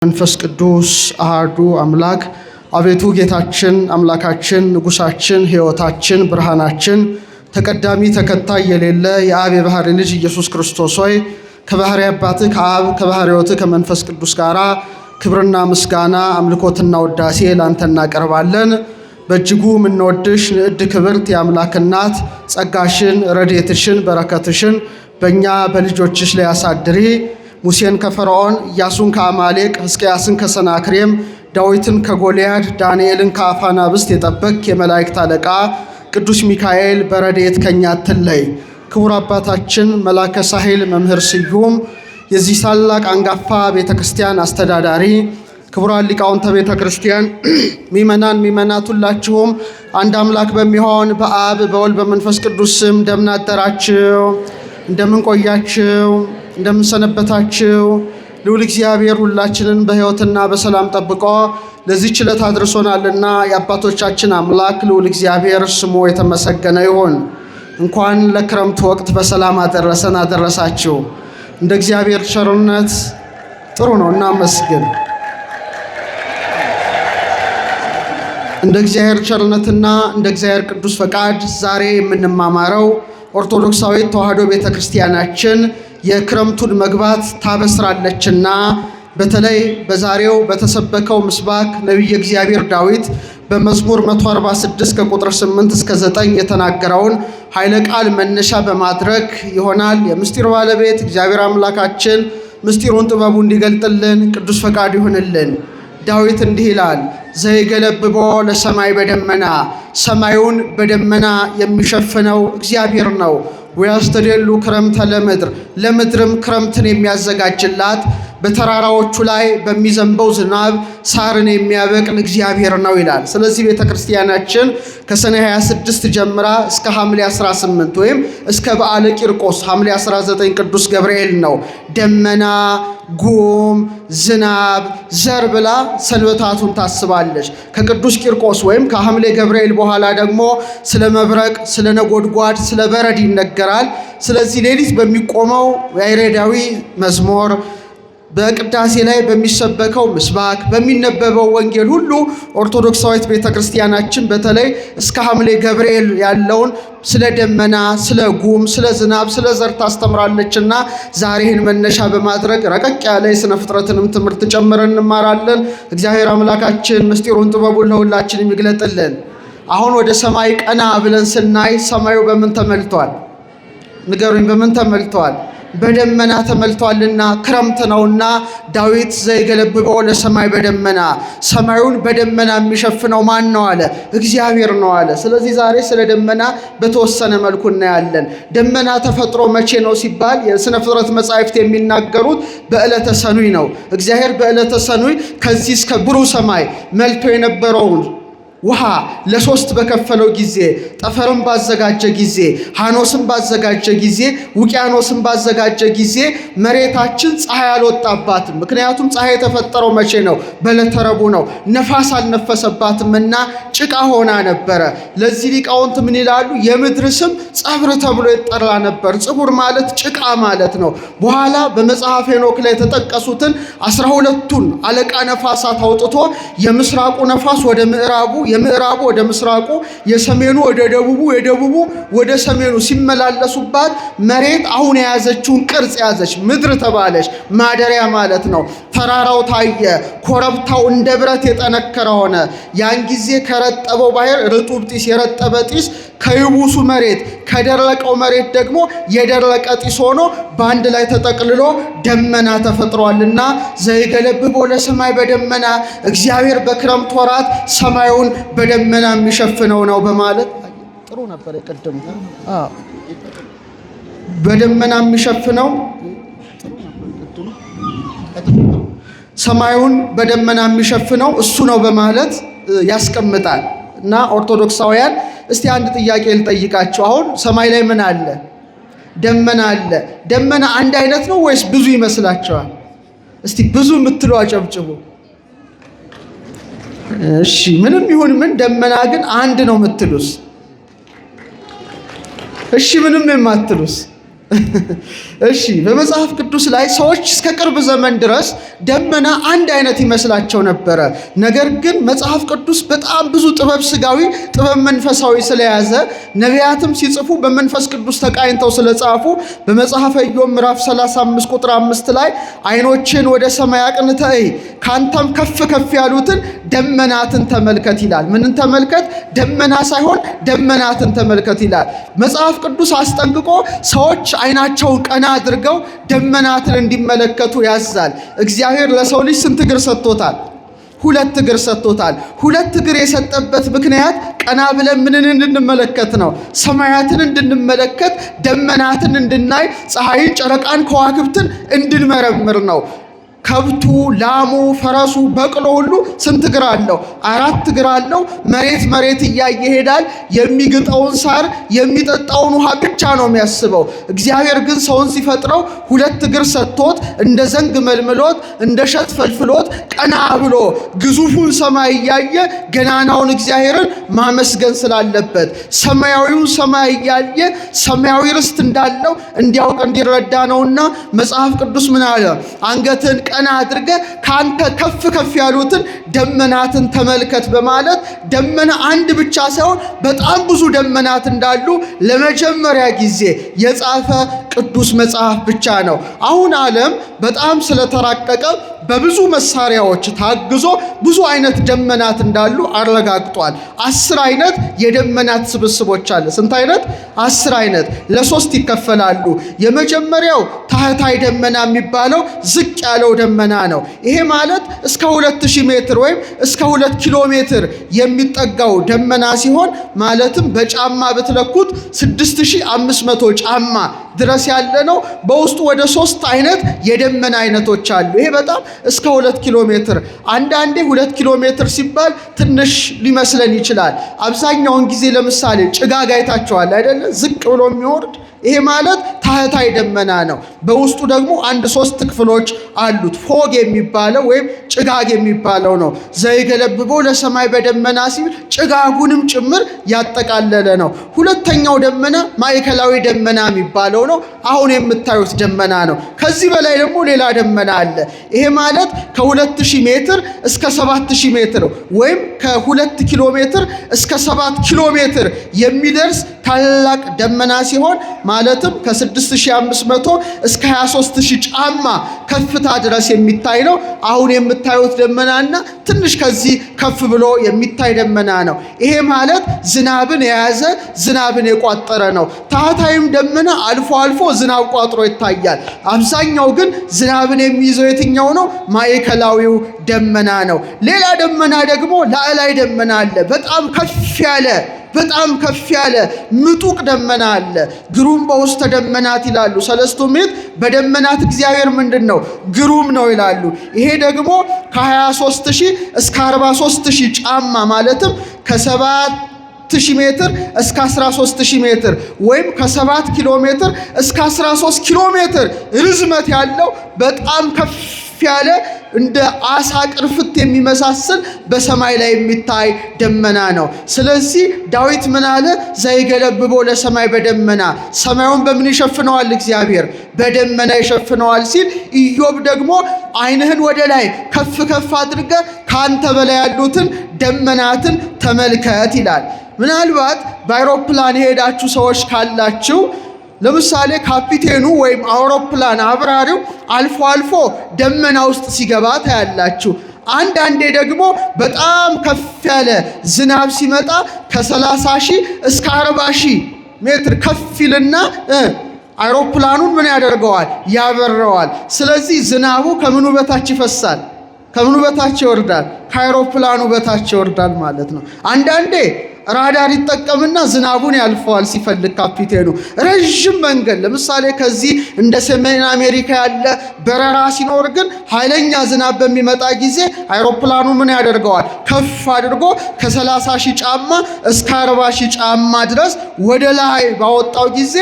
መንፈስ ቅዱስ አሐዱ አምላክ አቤቱ ጌታችን አምላካችን ንጉሳችን ሕይወታችን ብርሃናችን ተቀዳሚ ተከታይ የሌለ የአብ የባሕርይ ልጅ ኢየሱስ ክርስቶስ ሆይ ከባሕርይ አባትህ ከአብ ከባሕርይ ሕይወትህ ከመንፈስ ቅዱስ ጋራ ክብርና ምስጋና አምልኮትና ውዳሴ ላንተ እናቀርባለን። በእጅጉ የምንወድሽ ንዕድ ክብርት የአምላክ እናት ጸጋሽን ረድኤትሽን በረከትሽን በእኛ በልጆችሽ ላይ አሳድሪ። ሙሴን ከፈርዖን ኢያሱን ከአማሌቅ ሕዝቅያስን ከሰናክሬም ዳዊትን ከጎልያድ ዳንኤልን ከአፈ አናብስት የጠበቅክ የመላእክት አለቃ ቅዱስ ሚካኤል በረድኤት ከኛ አትለይ። ክቡር አባታችን መላከ ሳህል መምህር ስዩም የዚህ ታላቅ አንጋፋ ቤተ ክርስቲያን አስተዳዳሪ፣ ክቡራን ሊቃውንተ ቤተ ክርስቲያን፣ ምእመናት ሁላችሁም አንድ አምላክ በሚሆን በአብ በወልድ በመንፈስ ቅዱስ ስም እንደምን አደራችሁ? እንደምን ቆያችሁ? እንደምን ሰነበታችሁ? ልዑል እግዚአብሔር ሁላችንን በሕይወትና በሰላም ጠብቆ ለዚህ ዕለት አድርሶናልና የአባቶቻችን አምላክ ልዑል እግዚአብሔር ስሙ የተመሰገነ ይሁን። እንኳን ለክረምቱ ወቅት በሰላም አደረሰን አደረሳችሁ። እንደ እግዚአብሔር ቸርነት ጥሩ ነው፣ እናመስግን። እንደ እግዚአብሔር ቸርነትና እንደ እግዚአብሔር ቅዱስ ፈቃድ ዛሬ የምንማማረው ኦርቶዶክሳዊት ተዋሕዶ ቤተክርስቲያናችን የክረምቱን መግባት ታበስራለችና በተለይ በዛሬው በተሰበከው ምስባክ ነቢየ እግዚአብሔር ዳዊት በመዝሙር 146 ከቁጥር 8 እስከ 9 የተናገረውን ኃይለ ቃል መነሻ በማድረግ ይሆናል። የምስጢር ባለቤት እግዚአብሔር አምላካችን ምስጢሩን ጥበቡ እንዲገልጥልን ቅዱስ ፈቃድ ይሁንልን። ዳዊት እንዲህ ይላል፣ ዘይገለብቦ ለሰማይ በደመና፣ ሰማዩን በደመና የሚሸፍነው እግዚአብሔር ነው። ወያስተደሉ ክረምተ ለምድር፣ ለምድርም ክረምትን የሚያዘጋጅላት በተራራዎቹ ላይ በሚዘንበው ዝናብ ሳርን የሚያበቅል እግዚአብሔር ነው ይላል። ስለዚህ ቤተ ክርስቲያናችን ከሰኔ 26 ጀምራ እስከ ሐምሌ 18 ወይም እስከ በዓለ ቂርቆስ ሐምሌ 19 ቅዱስ ገብርኤል ነው ደመና፣ ጉም፣ ዝናብ፣ ዘር ብላ ሰንበታቱን ታስባለች። ከቅዱስ ቂርቆስ ወይም ከሐምሌ ገብርኤል በኋላ ደግሞ ስለ መብረቅ፣ ስለ ነጎድጓድ፣ ስለ በረድ ይነገራል። ስለዚህ ሌሊት በሚቆመው ያሬዳዊ መዝሙር በቅዳሴ ላይ በሚሰበከው ምስባክ በሚነበበው ወንጌል ሁሉ ኦርቶዶክሳዊት ቤተክርስቲያናችን በተለይ እስከ ሐምሌ ገብርኤል ያለውን ስለ ደመና፣ ስለ ጉም፣ ስለ ዝናብ፣ ስለ ዘር ታስተምራለችና ዛሬ ይህን መነሻ በማድረግ ረቀቅ ያለ የሥነ ፍጥረትንም ትምህርት ጨምረን እንማራለን። እግዚአብሔር አምላካችን ምስጢሩን ጥበቡን ለሁላችን የሚግለጥልን። አሁን ወደ ሰማይ ቀና ብለን ስናይ ሰማዩ በምን ተመልቷል? ንገሩኝ፣ በምን ተመልቷል? በደመና ተመልቷልና ክረምት ነውና ዳዊት ዘይገለብበው ለሰማይ በደመና፣ ሰማዩን በደመና የሚሸፍነው ማን ነው አለ? እግዚአብሔር ነው አለ። ስለዚህ ዛሬ ስለ ደመና በተወሰነ መልኩ እናያለን። ደመና ተፈጥሮ መቼ ነው ሲባል የሥነ ፍጥረት መጻሕፍት የሚናገሩት በዕለተ ሰኑይ ነው። እግዚአብሔር በዕለተ ሰኑይ ከዚህ እስከ ብሩህ ሰማይ መልቶ የነበረውን ውሃ ለሶስት በከፈለው ጊዜ፣ ጠፈርን ባዘጋጀ ጊዜ፣ ሐኖስን ባዘጋጀ ጊዜ፣ ውቅያኖስን ባዘጋጀ ጊዜ መሬታችን ፀሐይ አልወጣባትም። ምክንያቱም ፀሐይ የተፈጠረው መቼ ነው? በዕለተ ረቡዕ ነው። ነፋስ አልነፈሰባትም እና ጭቃ ሆና ነበረ። ለዚህ ሊቃውንት ምን ይላሉ? የምድር ስም ጸብር ተብሎ ይጠራ ነበር። ጽቡር ማለት ጭቃ ማለት ነው። በኋላ በመጽሐፈ ሄኖክ ላይ የተጠቀሱትን 12ቱን አለቃ ነፋሳት አውጥቶ የምስራቁ ነፋስ ወደ ምዕራቡ፣ የምዕራቡ ወደ ምስራቁ፣ የሰሜኑ ወደ ደቡቡ፣ የደቡቡ ወደ ሰሜኑ ሲመላለሱባት መሬት አሁን የያዘችውን ቅርጽ ያዘች፣ ምድር ተባለች። ማደሪያ ማለት ነው። ተራራው ታየ፣ ኮረብታው እንደ ብረት የጠነከረ ሆነ። ያን ጊዜ ከረጠበው ባሕር ርጡብ ጢስ፣ የረጠበ ጢስ ከይቡሱ መሬት፣ ከደረቀው መሬት ደግሞ የደረቀ ጢስ ሆኖ በአንድ ላይ ተጠቅልሎ ደመና ተፈጥሯልና ዘይገለብቦ ለሰማይ በደመና፣ እግዚአብሔር በክረምት ወራት ሰማዩን በደመና የሚሸፍነው ነው በማለት ጥሩ ነበር። የቀደሙ በደመና የሚሸፍነው ሰማዩን በደመና የሚሸፍነው እሱ ነው በማለት ያስቀምጣል። እና ኦርቶዶክሳውያን እስቲ አንድ ጥያቄ ልጠይቃቸው። አሁን ሰማይ ላይ ምን አለ? ደመና አለ። ደመና አንድ አይነት ነው ወይስ ብዙ ይመስላችኋል? እስቲ ብዙ የምትሉ አጨብጭቡ። እሺ፣ ምንም ይሁን ምን ደመና ግን አንድ ነው የምትሉስ? እሺ፣ ምንም የማትሉስ? እሺ በመጽሐፍ ቅዱስ ላይ ሰዎች እስከ ቅርብ ዘመን ድረስ ደመና አንድ አይነት ይመስላቸው ነበረ። ነገር ግን መጽሐፍ ቅዱስ በጣም ብዙ ጥበብ ስጋዊ፣ ጥበብ መንፈሳዊ ስለያዘ ነቢያትም ሲጽፉ በመንፈስ ቅዱስ ተቃኝተው ስለጻፉ በመጽሐፈ ኢዮብ ምዕራፍ 35 ቁጥር 5 ላይ ዓይኖችን ወደ ሰማይ አቅንተህ ካንተም ከፍ ከፍ ያሉትን ደመናትን ተመልከት ይላል። ምንን ተመልከት? ደመና ሳይሆን ደመናትን ተመልከት ይላል። መጽሐፍ ቅዱስ አስጠንቅቆ ሰዎች ዓይናቸውን ቀና አድርገው ደመናትን እንዲመለከቱ ያዛል። እግዚአብሔር ለሰው ልጅ ስንት እግር ሰጥቶታል? 2 እግር ሰጥቶታል። 2 እግር የሰጠበት ምክንያት ቀና ብለን ምንን እንድንመለከት ነው? ሰማያትን እንድንመለከት፣ ደመናትን እንድናይ፣ ፀሐይን፣ ጨረቃን፣ ከዋክብትን እንድንመረምር ነው። ከብቱ፣ ላሙ፣ ፈረሱ፣ በቅሎ ሁሉ ስንት እግር አለው? 4 እግር አለው። መሬት እያየ ይሄዳል። የሚግጠውን ሳር የሚጠጣውን ውሃ ብቻ ነው የሚያስበው። እግዚአብሔር ግን ሰውን ሲፈጥረው 2 እግር ሰጥቶት እንደ ዘንግ መልምሎት እንደ ሸት ፈልፍሎት ቀና ብሎ ግዙፉን ሰማይ እያየ ገናናውን እግዚአብሔርን ማመስገን ስላለበት ሰማያዊውን ሰማይ እያየ ሰማያዊ ርስት እንዳለው እንዲያውቅ እንዲረዳ ነውና መጽሐፍ ቅዱስ ምን አለ? አንገትን ቀና አድርገ ካንተ ከፍ ከፍ ያሉትን ደመናትን ተመልከት በማለት ደመና አንድ ብቻ ሳይሆን በጣም ብዙ ደመናት እንዳሉ ለመጀመሪያ ጊዜ የጻፈ ቅዱስ መጽሐፍ ብቻ ነው። አሁን ዓለም በጣም ስለተራቀቀ በብዙ መሳሪያዎች ታግዞ ብዙ አይነት ደመናት እንዳሉ አረጋግጧል። 10 አይነት የደመናት ስብስቦች አለ። ስንት አይነት? 10 አይነት። ለ3 ይከፈላሉ። የመጀመሪያው ታህታይ ደመና የሚባለው ዝቅ ያለው ደመና ነው። ይሄ ማለት እስከ 2000 ሜትር ወይም እስከ 2 ኪሎ ሜትር የሚጠጋው ደመና ሲሆን ማለትም በጫማ ብትለኩት 6500 ጫማ ድረስ ያለ ነው። በውስጡ ወደ 3 አይነት የደመና አይነቶች አሉ። ይሄ በጣም እስከ 2 ኪሎ ሜትር። አንዳንዴ 2 ኪሎ ሜትር ሲባል ትንሽ ሊመስለን ይችላል። አብዛኛውን ጊዜ ለምሳሌ ጭጋግ አይታችኋል አይደለ? ዝቅ ብሎ የሚወርድ ይሄ ማለት ታህታይ ደመና ነው። በውስጡ ደግሞ 3 ክፍሎች አሉት። ፎግ የሚባለው ወይም ጭጋግ የሚባለው ነው። ዘይገለብበው ለሰማይ በደመና ሲል ጭጋጉንም ጭምር ያጠቃለለ ነው። ሁለተኛው ደመና ማዕከላዊ ደመና የሚባለው ነው። አሁን የምታዩት ደመና ነው። ከዚህ በላይ ደግሞ ሌላ ደመና አለ። ይሄ ማለት ከ2000 ሜትር እስከ 7000 ሜትር ወይም ከ2 ኪሎ ሜትር እስከ 7 ኪሎ ሜትር የሚደርስ ታላቅ ደመና ሲሆን ማለትም ከ6500 እስከ 23000 ጫማ ከፍታ ድረስ የሚታይ ነው። አሁን የምታዩት ደመናና ትንሽ ከዚህ ከፍ ብሎ የሚታይ ደመና ነው። ይሄ ማለት ዝናብን የያዘ ዝናብን የቋጠረ ነው። ታህታይም ደመና አልፎ አልፎ ዝናብ ቋጥሮ ይታያል። አብዛኛው ግን ዝናብን የሚይዘው የትኛው ነው? ማዕከላዊው ደመና ነው። ሌላ ደመና ደግሞ ላዕላይ ደመና አለ። በጣም ከፍ ያለ ምጡቅ ደመና አለ። ግሩም በውስተ ደመናት ይላሉ ሰለስቱ ምዕት። በደመናት እግዚአብሔር ምንድን ነው? ግሩም ነው ይላሉ። ይሄ ደግሞ ከ23000 እስከ 43000 ጫማ ማለትም ከ7000 ሜትር እስከ 13000 ሜትር ወይም ከ7 ኪሎ ሜትር እስከ 13 ኪሎ ሜትር ርዝመት ያለው በጣም ከፍ ያለ እንደ አሳ ቅርፍት የሚመሳሰል በሰማይ ላይ የሚታይ ደመና ነው። ስለዚህ ዳዊት ምን አለ? ዘይገለብበው ለሰማይ በደመና። ሰማዩን በምን ይሸፍነዋል? እግዚአብሔር በደመና ይሸፍነዋል ሲል፣ ኢዮብ ደግሞ ዓይንህን ወደ ላይ ከፍ ከፍ አድርገ ካንተ በላይ ያሉትን ደመናትን ተመልከት ይላል። ምናልባት በአውሮፕላን የሄዳችሁ ሰዎች ካላችሁ ለምሳሌ ካፒቴኑ ወይም አውሮፕላን አብራሪው አልፎ አልፎ ደመና ውስጥ ሲገባ ታያላችሁ። አንዳንዴ ደግሞ በጣም ከፍ ያለ ዝናብ ሲመጣ ከ30,000 እስከ 40,000 ሜትር ከፍ ይልና አውሮፕላኑን ምን ያደርገዋል? ያበረዋል። ስለዚህ ዝናቡ ከምኑ በታች ይፈሳል? ከምኑ በታች ይወርዳል? ከአውሮፕላኑ በታች ይወርዳል ማለት ነው። አንዳንዴ ራዳር ይጠቀምና ዝናቡን ያልፈዋል ሲፈልግ ካፒቴኑ። ረዥም መንገድ ለምሳሌ ከዚህ እንደ ሰሜን አሜሪካ ያለ በረራ ሲኖር ግን ኃይለኛ ዝናብ በሚመጣ ጊዜ አውሮፕላኑ ምን ያደርገዋል? ከፍ አድርጎ ከ30,000 ጫማ እስከ 40,000 ጫማ ድረስ ወደ ላይ ባወጣው ጊዜ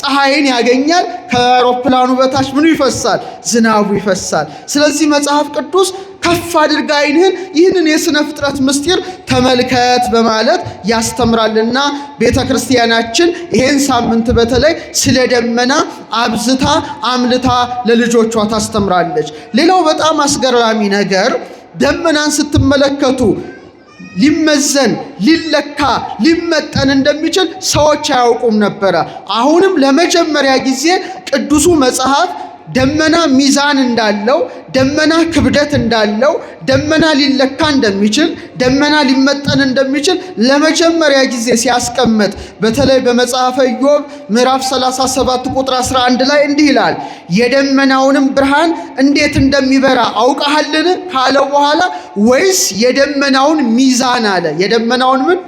ፀሐይን ያገኛል። ከአውሮፕላኑ በታች ምኑ ይፈሳል? ዝናቡ ይፈሳል። ስለዚህ መጽሐፍ ቅዱስ ከፍ አድርጋ ዓይንህን ይህንን የሥነ ፍጥረት ምስጢር ተመልከት በማለት ያስተምራልና ቤተ ክርስቲያናችን ይሄን ሳምንት በተለይ ስለ ደመና አብዝታ አምልታ ለልጆቿ ታስተምራለች። ሌላው በጣም አስገራሚ ነገር ደመናን ስትመለከቱ ሊመዘን ሊለካ ሊመጠን እንደሚችል ሰዎች አያውቁም ነበረ። አሁንም ለመጀመሪያ ጊዜ ቅዱሱ መጽሐፍ ደመና ሚዛን እንዳለው፣ ደመና ክብደት እንዳለው፣ ደመና ሊለካ እንደሚችል፣ ደመና ሊመጠን እንደሚችል ለመጀመሪያ ጊዜ ሲያስቀምጥ በተለይ በመጽሐፈ ኢዮብ ምዕራፍ 37 ቁጥር 11 ላይ እንዲህ ይላል፣ የደመናውንም ብርሃን እንዴት እንደሚበራ አውቀሃልን ካለው በኋላ ወይስ የደመናውን ሚዛን አለ። የደመናውን ምን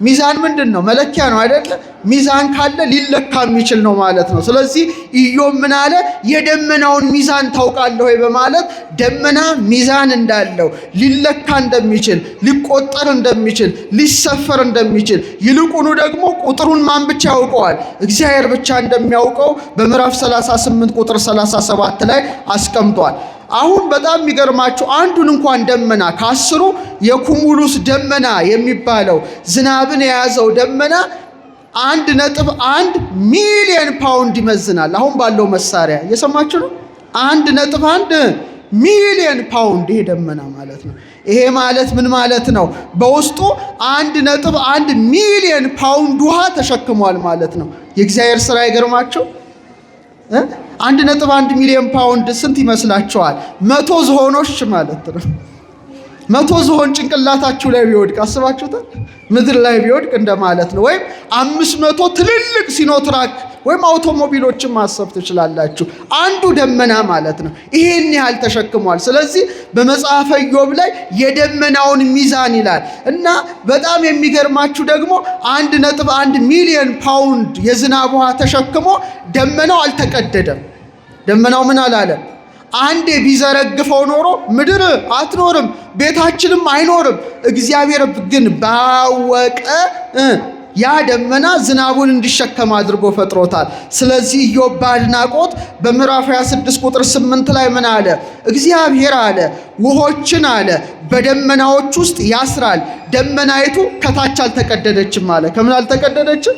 ሚዛን ምንድን ነው? መለኪያ ነው አይደለ? ሚዛን ካለ ሊለካ የሚችል ነው ማለት ነው። ስለዚህ ኢዮብ ምን አለ? የደመናውን ሚዛን ታውቃለህ ወይ በማለት ደመና ሚዛን እንዳለው፣ ሊለካ እንደሚችል፣ ሊቆጠር እንደሚችል፣ ሊሰፈር እንደሚችል፣ ይልቁኑ ደግሞ ቁጥሩን ማን ብቻ ያውቀዋል? እግዚአብሔር ብቻ እንደሚያውቀው በምዕራፍ 38 ቁጥር 37 ላይ አስቀምጧል። አሁን በጣም የሚገርማችሁ አንዱን እንኳን ደመና ከአስሩ የኩሙሉስ ደመና የሚባለው ዝናብን የያዘው ደመና 1.1 ሚሊዮን ፓውንድ ይመዝናል። አሁን ባለው መሳሪያ እየሰማችሁ ነው። 1.1 ሚሊዮን ፓውንድ ይሄ ደመና ማለት ነው። ይሄ ማለት ምን ማለት ነው? በውስጡ 1.1 ሚሊዮን ፓውንድ ውሃ ተሸክሟል ማለት ነው። የእግዚአብሔር ስራ አይገርማችሁ? 1.1 ሚሊዮን ፓውንድ ስንት ይመስላችኋል? 100 ዝሆኖች ማለት ነው። 100 ዝሆን ጭንቅላታችሁ ላይ ቢወድቅ አስባችሁታል? ምድር ላይ ቢወድቅ እንደማለት ነው። ወይም 500 ትልልቅ ሲኖትራክ ወይም አውቶሞቢሎችን ማሰብ ትችላላችሁ። አንዱ ደመና ማለት ነው። ይሄን ያህል ተሸክሟል። ስለዚህ በመጽሐፈ ኢዮብ ላይ የደመናውን ሚዛን ይላል እና በጣም የሚገርማችሁ ደግሞ 1.1 ሚሊዮን ፓውንድ የዝናብ ውሃ ተሸክሞ ደመናው አልተቀደደም። ደመናው ምን አላለም? አንዴ ቢዘረግፈው ኖሮ ምድር አትኖርም፣ ቤታችንም አይኖርም። እግዚአብሔር ግን ባወቀ ያ ደመና ዝናቡን እንዲሸከም አድርጎ ፈጥሮታል። ስለዚህ ኢዮብ በአድናቆት በምዕራፍ 26 ቁጥር 8 ላይ ምን አለ? እግዚአብሔር አለ ውሆችን አለ በደመናዎች ውስጥ ያስራል፣ ደመናይቱ ከታች አልተቀደደችም አለ። ከምን አልተቀደደችም?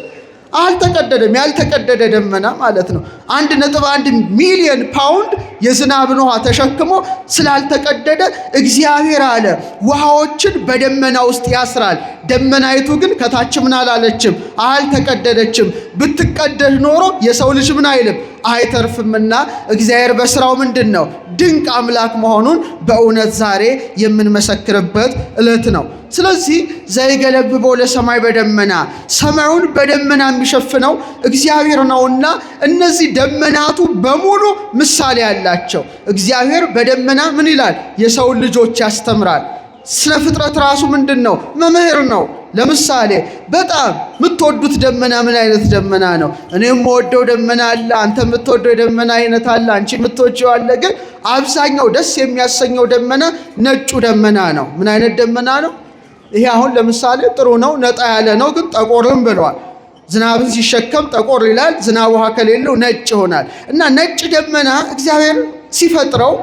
አልተቀደደም። ያልተቀደደ ደመና ማለት ነው። 1.1 ሚሊዮን ፓውንድ የዝናብን ውሃ ተሸክሞ ስላልተቀደደ እግዚአብሔር አለ ውሃዎችን በደመና ውስጥ ያስራል፣ ደመናይቱ ግን ከታች ምን አላለችም? አልተቀደደችም። ብትቀደድ ኖሮ የሰው ልጅ ምን አይልም? አይተርፍምና እግዚአብሔር በስራው ምንድን ነው? ድንቅ አምላክ መሆኑን በእውነት ዛሬ የምንመሰክርበት ዕለት ነው። ስለዚህ ዘይገለብበው ለሰማይ በደመና ሰማዩን በደመና የሚሸፍነው እግዚአብሔር ነውና እነዚህ ደመናቱ በሙሉ ምሳሌ ያላቸው። እግዚአብሔር በደመና ምን ይላል? የሰውን ልጆች ያስተምራል። ስነ ፍጥረት ራሱ ምንድን ነው? መምህር ነው። ለምሳሌ በጣም የምትወዱት ደመና ምን አይነት ደመና ነው? እኔ የምወደው ደመና አለ፣ አንተ የምትወደው የደመና አይነት አለ፣ አንቺ የምትወጂው አለ። ግን አብዛኛው ደስ የሚያሰኘው ደመና ነጩ ደመና ነው። ምን አይነት ደመና ነው? ይሄ አሁን ለምሳሌ ጥሩ ነው፣ ነጣ ያለ ነው፣ ግን ጠቆርም ብሏል። ዝናብን ሲሸከም ጠቆር ይላል፣ ዝናብ ውሃ ከሌለው ነጭ ይሆናል። እና ነጭ ደመና እግዚአብሔር ሲፈጥረው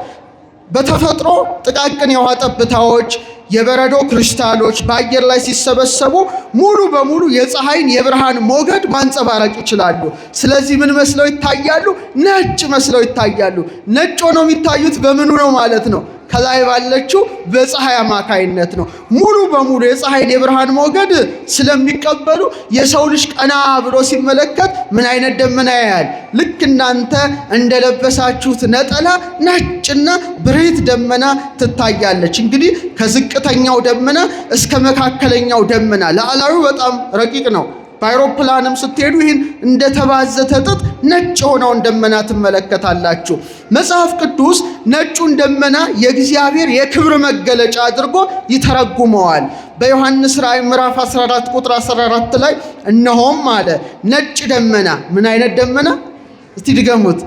በተፈጥሮ ጥቃቅን የውሃ ጠብታዎች፣ የበረዶ ክሪስታሎች በአየር ላይ ሲሰበሰቡ ሙሉ በሙሉ የፀሐይን የብርሃን ሞገድ ማንጸባረቅ ይችላሉ። ስለዚህ ምን መስለው ይታያሉ? ነጭ መስለው ይታያሉ። ነጭ ሆነው የሚታዩት በምኑ ነው ማለት ነው? ከላይ ባለችው በፀሐይ አማካይነት ነው። ሙሉ በሙሉ የፀሐይን የብርሃን ሞገድ ስለሚቀበሉ የሰው ልጅ ቀና ብሎ ሲመለከት ምን አይነት ደመና ያያል? ልክ እናንተ እንደለበሳችሁት ነጠላ ነጭና ብሬት ደመና ትታያለች። እንግዲህ ከዝቅተኛው ደመና እስከ መካከለኛው ደመና ላዕላዊው በጣም ረቂቅ ነው። በአይሮፕላንም ስትሄዱ ይህን እንደተባዘተ ጥጥ ነጭ ሆነውን ደመና ትመለከታላችሁ። መጽሐፍ ቅዱስ ነጩን ደመና የእግዚአብሔር የክብር መገለጫ አድርጎ ይተረጉመዋል። በዮሐንስ ራእይ ምዕራፍ 14 ቁጥር 14 ላይ እነሆም አለ ነጭ ደመና። ምን አይነት ደመና? እስቲ ድገሙት።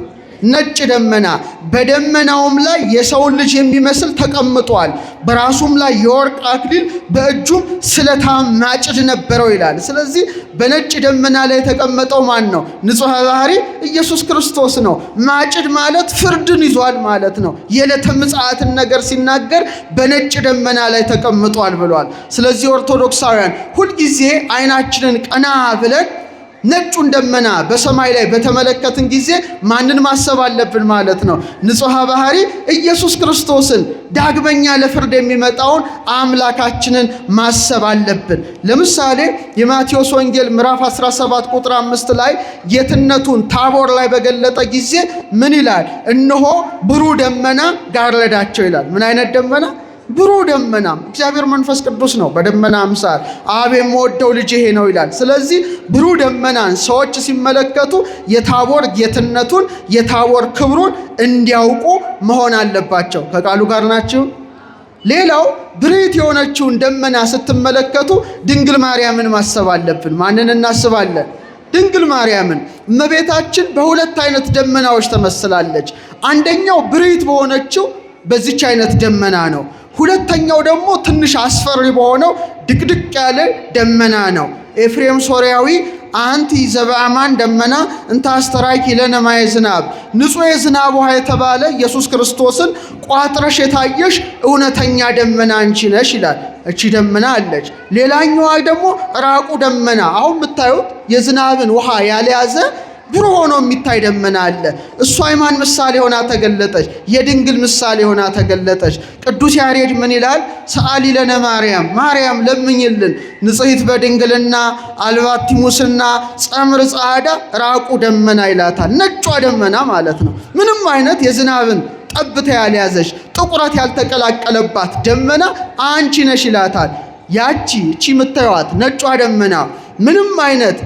ነጭ ደመና፣ በደመናውም ላይ የሰውን ልጅ የሚመስል ተቀምጧል። በራሱም ላይ የወርቅ አክሊል በእጁም ስለታም ማጭድ ነበረው ይላል። ስለዚህ በነጭ ደመና ላይ የተቀመጠው ማን ነው? ንጹሐ ባህሪ ኢየሱስ ክርስቶስ ነው። ማጭድ ማለት ፍርድን ይዟል ማለት ነው። የዕለተ ምጽአትን ነገር ሲናገር በነጭ ደመና ላይ ተቀምጧል ብሏል። ስለዚህ ኦርቶዶክሳውያን ሁልጊዜ አይናችንን ቀና ብለን ነጩን ደመና በሰማይ ላይ በተመለከትን ጊዜ ማንን ማሰብ አለብን ማለት ነው? ንጹሐ ባህሪ ኢየሱስ ክርስቶስን ዳግመኛ ለፍርድ የሚመጣውን አምላካችንን ማሰብ አለብን። ለምሳሌ የማቴዎስ ወንጌል ምዕራፍ 17 ቁጥር 5 ላይ ጌትነቱን ታቦር ላይ በገለጠ ጊዜ ምን ይላል? እነሆ ብሩህ ደመና ጋረዳቸው ይላል። ምን አይነት ደመና? ብሩህ ደመና። እግዚአብሔር መንፈስ ቅዱስ ነው በደመና አምሳል። አብ የምወደው ልጅ ይሄ ነው ይላል። ስለዚህ ብሩህ ደመናን ሰዎች ሲመለከቱ የታቦር ጌትነቱን የታቦር ክብሩን እንዲያውቁ መሆን አለባቸው። ከቃሉ ጋር ናችሁ? ሌላው ብርህት የሆነችውን ደመና ስትመለከቱ ድንግል ማርያምን ማሰብ አለብን። ማንን እናስባለን? ድንግል ማርያምን። እመቤታችን በሁለት አይነት ደመናዎች ተመስላለች። አንደኛው ብርህት በሆነችው በዚች አይነት ደመና ነው። ሁለተኛው ደግሞ ትንሽ አስፈሪ በሆነው ድቅድቅ ያለ ደመና ነው። ኤፍሬም ሶርያዊ አንቲ ዘበአማን ደመና እንተ አስተራኪ ለነ ማየ ዝናብ፣ ንጹሕ የዝናብ ውሃ የተባለ ኢየሱስ ክርስቶስን ቋጥረሽ የታየሽ እውነተኛ ደመና አንቺ ነሽ ይላል። እቺ ደመና አለች። ሌላኛዋ ደግሞ ራቁ ደመና፣ አሁን የምታዩት የዝናብን ውሃ ያልያዘ ብሩህ ሆኖ የሚታይ ደመና አለ። እሷ የማን ምሳሌ ሆና ተገለጠች? የድንግል ምሳሌ ሆና ተገለጠች። ቅዱስ ያሬድ ምን ይላል? ሰአሊ ለነ ማርያም፣ ማርያም ለምኝልን፣ ንጽሕት በድንግልና አልባቲ ሙስና ጸምር ጻዕዳ ራቁ ደመና ይላታል። ነጯ ደመና ማለት ነው። ምንም አይነት የዝናብን ጠብታ ያልያዘች ጥቁረት ያልተቀላቀለባት ደመና አንቺ ነሽ ይላታል። ያቺ እቺ የምታዩት ነጯ ደመና ምንም አይነት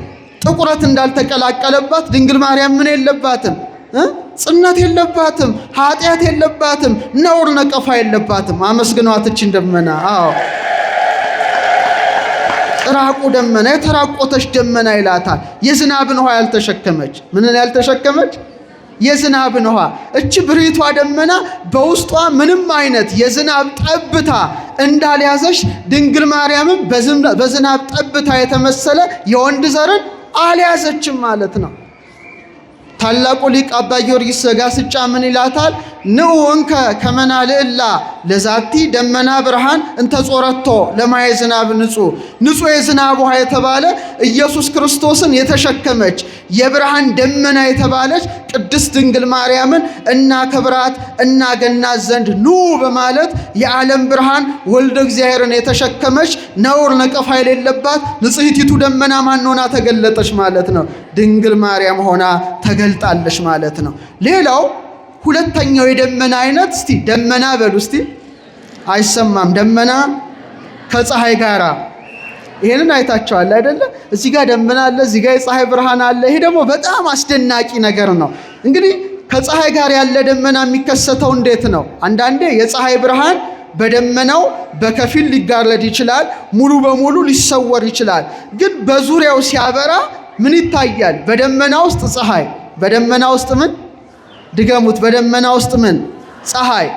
ጥቁረት እንዳልተቀላቀለባት ድንግል ማርያም ምን የለባትም? ጽነት የለባትም፣ ኃጢአት የለባትም፣ ነውር ነቀፋ የለባትም። አመስግኗት እችን ደመና። አዎ ራቁ ደመና፣ የተራቆተች ደመና ይላታል። የዝናብን ውሃ ያልተሸከመች። ምንን ያልተሸከመች? የዝናብን ውሃ። እቺ ብርህቷ ደመና በውስጧ ምንም አይነት የዝናብ ጠብታ እንዳልያዘች ድንግል ማርያምም በዝናብ ጠብታ የተመሰለ የወንድ ዘርን አልያዘችም ማለት ነው። ታላቁ ሊቅ አባ ጊዮርጊስ ዘጋስጫ ምን ይላታል? ንዑ እንከ ከመናልዕላ ለዛቲ ደመና ብርሃን እንተ ጾረቶ ለማየ ዝናብ ንጹሕ፣ ንጹሕ የዝናብ ውሃ የተባለ ኢየሱስ ክርስቶስን የተሸከመች የብርሃን ደመና የተባለች ቅድስት ድንግል ማርያምን እናከብራት እናገናት ዘንድ ኑ በማለት የዓለም ብርሃን ወልደ እግዚአብሔርን የተሸከመች ነውር ነቀፋ የሌለባት ንጽሕቲቱ ደመና ማን ሆና ተገለጠች ማለት ነው? ድንግል ማርያም ሆና ተገልጣለች ማለት ነው። ሌላው ሁለተኛው የደመና አይነት እስቲ ደመና በሉ እስቲ። አይሰማም። ደመና ከፀሐይ ጋራ ይሄንን አይታችኋል አይደለ? እዚህ ጋር ደመና አለ፣ እዚህ ጋር የፀሐይ ብርሃን አለ። ይሄ ደግሞ በጣም አስደናቂ ነገር ነው። እንግዲህ ከፀሐይ ጋር ያለ ደመና የሚከሰተው እንዴት ነው? አንዳንዴ የፀሐይ ብርሃን በደመናው በከፊል ሊጋረድ ይችላል፣ ሙሉ በሙሉ ሊሰወር ይችላል። ግን በዙሪያው ሲያበራ ምን ይታያል? በደመና ውስጥ ፀሐይ፣ በደመና ውስጥ ምን? ድገሙት። በደመና ውስጥ ምን? ፀሐይ።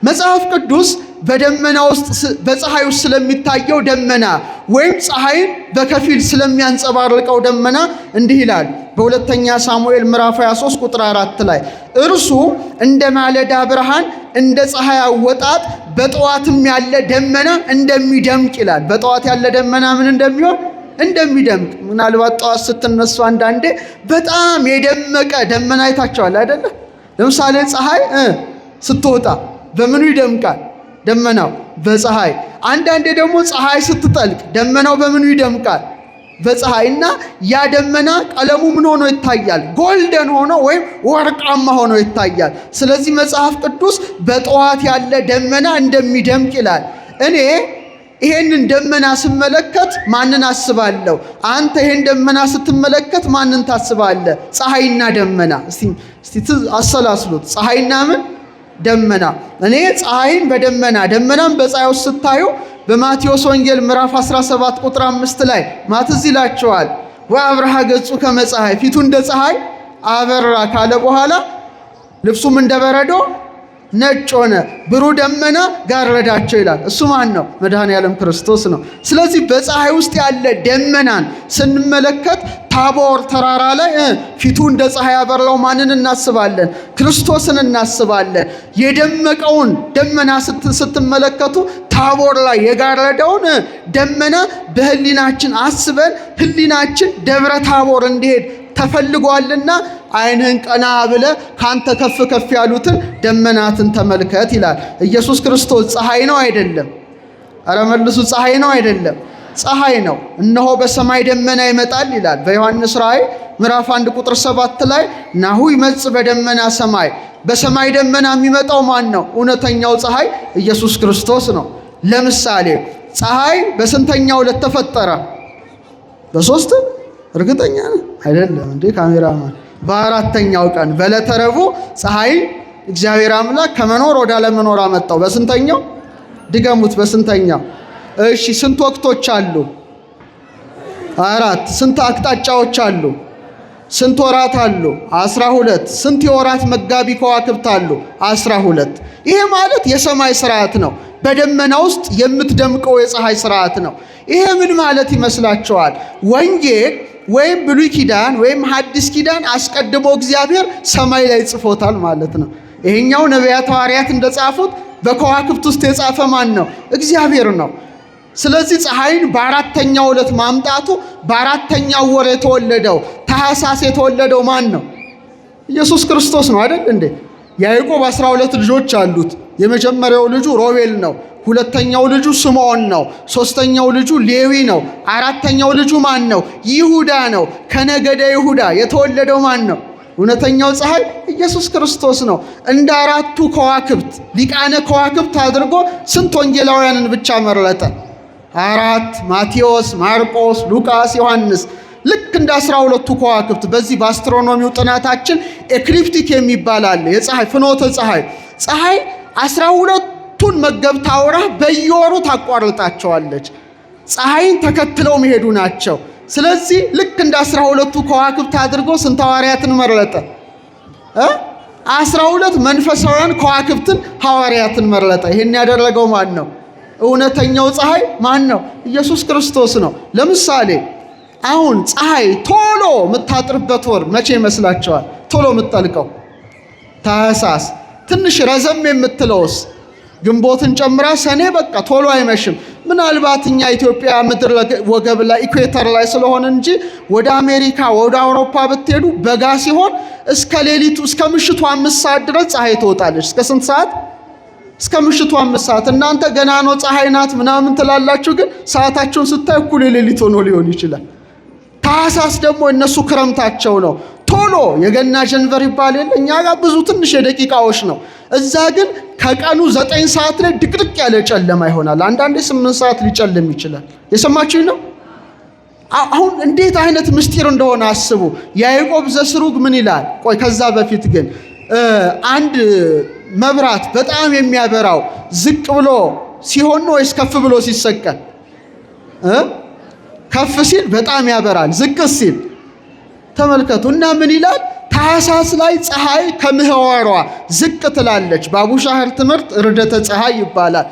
መጽሐፍ ቅዱስ በደመና ውስጥ በፀሐይ ውስጥ ስለሚታየው ደመና ወይም ፀሐይን በከፊል ስለሚያንጸባርቀው ደመና እንዲህ ይላል። በሁለተኛ ሳሙኤል ምዕራፍ 23 ቁጥር 4 ላይ እርሱ እንደ ማለዳ ብርሃን እንደ ፀሐይ አወጣጥ በጠዋትም ያለ ደመና እንደሚደምቅ ይላል። በጠዋት ያለ ደመና ምን እንደሚሆን? እንደሚደምቅ። ምናልባት ጠዋት ስትነሱ አንዳንዴ በጣም የደመቀ ደመና አይታችኋል አይደለ? ለምሳሌ ፀሐይ ስትወጣ በምኑ ይደምቃል? ደመናው በፀሐይ። አንዳንዴ ደግሞ ፀሐይ ስትጠልቅ ደመናው በምኑ ይደምቃል? በፀሐይ። እና ያ ደመና ቀለሙ ምን ሆኖ ይታያል? ጎልደን ሆኖ ወይም ወርቃማ ሆኖ ይታያል። ስለዚህ መጽሐፍ ቅዱስ በጠዋት ያለ ደመና እንደሚደምቅ ይላል። እኔ ይሄንን ደመና ስመለከት ማንን አስባለሁ? አንተ ይሄን ደመና ስትመለከት ማንን ታስባለህ? ፀሐይና ደመና። እስቲ አሰላስሉት። ፀሐይና ምን? ደመና። እኔ ፀሐይን በደመና ደመናን በፀሐይ ውስጥ ስታዩ በማቴዎስ ወንጌል ምዕራፍ 17 ቁጥር 5 ላይ ማትዝ ይላቸዋል። ወአብርሃ ገጹ ከመ ፀሐይ፣ ፊቱ እንደ ፀሐይ አበራ ካለ በኋላ ልብሱም እንደ በረዶ ነጭ ሆነ፣ ብሩህ ደመና ጋረዳቸው ይላል። እሱ ማን ነው? መድኃኔዓለም ክርስቶስ ነው። ስለዚህ በፀሐይ ውስጥ ያለ ደመናን ስንመለከት ታቦር ተራራ ላይ ፊቱ እንደ ፀሐይ ያበራው ማንን እናስባለን? ክርስቶስን እናስባለን። የደመቀውን ደመና ስትመለከቱ ታቦር ላይ የጋረደውን ደመና በህሊናችን አስበን ህሊናችን ደብረ ታቦር እንዲሄድ ተፈልጓልና ዓይንህን ቀና ብለ ካንተ ከፍ ከፍ ያሉትን ደመናትን ተመልከት ይላል። ኢየሱስ ክርስቶስ ፀሐይ ነው አይደለም? አረ መልሱ፣ ፀሐይ ነው አይደለም? ፀሐይ ነው። እነሆ በሰማይ ደመና ይመጣል ይላል በዮሐንስ ራእይ ምዕራፍ 1 ቁጥር 7 ላይ ናሁ ይመጽእ በደመና ሰማይ። በሰማይ ደመና የሚመጣው ማን ነው? እውነተኛው ፀሐይ ኢየሱስ ክርስቶስ ነው። ለምሳሌ ፀሐይ በስንተኛው ዕለት ተፈጠረ? በሶስት እርግጠኛ ነህ? አይደለም እንዴ ካሜራማን? በአራተኛው ቀን በዕለተ ረቡዕ ፀሐይ እግዚአብሔር አምላክ ከመኖር ወደ አለመኖር አመጣው። በስንተኛው? ድገሙት። በስንተኛው? እሺ ስንት ወቅቶች አሉ? አራት። ስንት አቅጣጫዎች አሉ? ስንት ወራት አሉ? 12። ስንት የወራት መጋቢ ከዋክብት አሉ? 12። ይሄ ማለት የሰማይ ስርዓት ነው። በደመና ውስጥ የምትደምቀው የፀሐይ ስርዓት ነው። ይሄ ምን ማለት ይመስላችኋል? ወንጌል ወይም ብሉይ ኪዳን ወይም ሐዲስ ኪዳን አስቀድሞ እግዚአብሔር ሰማይ ላይ ጽፎታል ማለት ነው። ይሄኛው ነቢያት ሐዋርያት እንደጻፉት በከዋክብት ውስጥ የጻፈ ማን ነው? እግዚአብሔር ነው። ስለዚህ ፀሐይን በአራተኛው ዕለት ማምጣቱ በአራተኛው ወር የተወለደው ታኅሳስ የተወለደው ማን ነው? ኢየሱስ ክርስቶስ ነው አይደል እንዴ? ያዕቆብ 12 ልጆች አሉት። የመጀመሪያው ልጁ ሮቤል ነው። ሁለተኛው ልጁ ስምዖን ነው። ሶስተኛው ልጁ ሌዊ ነው። አራተኛው ልጁ ማን ነው? ይሁዳ ነው። ከነገደ ይሁዳ የተወለደው ማን ነው? እውነተኛው ፀሐይ ኢየሱስ ክርስቶስ ነው። እንደ አራቱ ከዋክብት ሊቃነ ከዋክብት አድርጎ ስንት ወንጌላውያንን ብቻ መረጠ? 4። ማቴዎስ፣ ማርቆስ፣ ሉቃስ፣ ዮሐንስ። ልክ እንደ 12ቱ ከዋክብት በዚህ በአስትሮኖሚው ጥናታችን ኤክሊፕቲክ የሚባል አለ። የፀሐይ ፍኖተ ፀሐይ 12ቱን መገብታ አውራ በየወሩ ታቋርጣቸዋለች። ፀሐይን ተከትለው መሄዱ ናቸው። ስለዚህ ልክ እንደ 12ቱ ከዋክብት አድርጎ ስንት ሐዋርያትን መረጠ? 12 መንፈሳውያን ከዋክብትን ሐዋርያትን መረጠ። ይሄን ያደረገው ማን ነው? እውነተኛው ፀሐይ ማን ነው? ኢየሱስ ክርስቶስ ነው። ለምሳሌ አሁን ፀሐይ ቶሎ የምታጥርበት ወር መቼ ይመስላችኋል? ቶሎ የምትጠልቀው ታኅሳስ። ትንሽ ረዘም የምትለውስ ግንቦትን ጨምራ ሰኔ። በቃ ቶሎ አይመሽም። ምናልባት እኛ ኢትዮጵያ ምድር ወገብ ላይ ኢኩዌተር ላይ ስለሆነ እንጂ ወደ አሜሪካ ወደ አውሮፓ ብትሄዱ በጋ ሲሆን እስከ ሌሊቱ እስከ ምሽቱ 5 ሰዓት ድረስ ፀሐይ ትወጣለች። እስከ ስንት ሰዓት? እስከ ምሽቱ 5 ሰዓት። እናንተ ገና ነው ፀሐይ ናት ምናምን ትላላችሁ፣ ግን ሰዓታቸውን ስታይ እኩል ሌሊት ሆኖ ሊሆን ይችላል። ታኅሳስ ደግሞ እነሱ ክረምታቸው ነው። ቶሎ የገና ጀንቨር ይባል የለ እኛ ጋር ብዙ ትንሽ የደቂቃዎች ነው። እዛ ግን ከቀኑ 9 ሰዓት ላይ ድቅድቅ ያለ ጨለማ ይሆናል። አንዳንዴ 8 ሰዓት ሊጨልም ይችላል። የሰማችሁኝ ነው? አሁን እንዴት አይነት ምስጢር እንደሆነ አስቡ። ያዕቆብ ዘስሩግ ምን ይላል? ቆይ ከዛ በፊት ግን አንድ መብራት በጣም የሚያበራው ዝቅ ብሎ ሲሆን ነው ወይስ ከፍ ብሎ ሲሰቀል? ከፍ ሲል በጣም ያበራል፣ ዝቅ ሲል ተመልከቱ። እና ምን ይላል? ታኅሳስ ላይ ፀሐይ ከምህዋሯ ዝቅ ትላለች። በአቡሻህር ትምህርት ርደተ ፀሐይ ይባላል።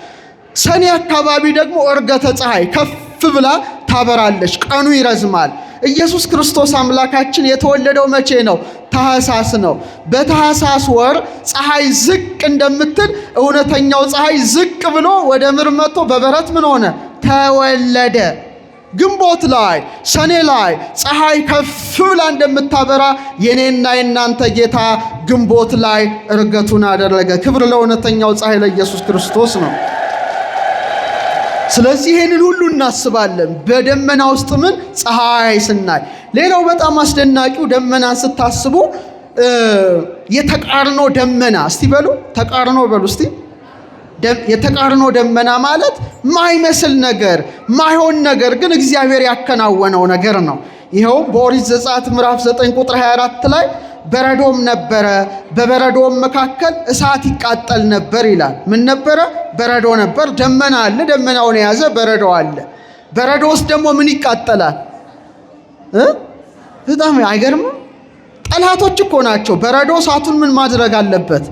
ሰኔ አካባቢ ደግሞ እርገተ ፀሐይ ከፍ ብላ ታበራለች፣ ቀኑ ይረዝማል። ኢየሱስ ክርስቶስ አምላካችን የተወለደው መቼ ነው? ታኅሳስ ነው። በታኅሳስ ወር ፀሐይ ዝቅ እንደምትል እውነተኛው ፀሐይ ዝቅ ብሎ ወደ ምድር መጥቶ በበረት ምን ሆነ? ተወለደ። ግንቦት ላይ ሰኔ ላይ ፀሐይ ከፍ ብላ እንደምታበራ የኔና የናንተ ጌታ ግንቦት ላይ እርገቱን አደረገ። ክብር ለእውነተኛው ፀሐይ ለኢየሱስ ክርስቶስ ነው። ስለዚህ ይሄንን ሁሉ እናስባለን በደመና ውስጥ ምን ፀሐይ ስናይ። ሌላው በጣም አስደናቂው ደመናን ስታስቡ የተቃርኖ ደመና እስቲ በሉ፣ ተቃርኖ በሉ እስቲ። የተቃርኖ ደመና ማለት ማይመስል ነገር ማይሆን ነገር ግን እግዚአብሔር ያከናወነው ነገር ነው። ይኸውም በኦሪት ዘጸአት ምዕራፍ 9 ቁጥር 24 ላይ በረዶም ነበረ፣ በበረዶም መካከል እሳት ይቃጠል ነበር ይላል። ምን ነበረ? በረዶ ነበር። ደመና አለ፣ ደመናውን የያዘ በረዶ አለ። በረዶ ውስጥ ደግሞ ምን ይቃጠላል? በጣም አይገርምም? ጠላቶች እኮ ናቸው። በረዶ እሳቱን ምን ማድረግ አለበት?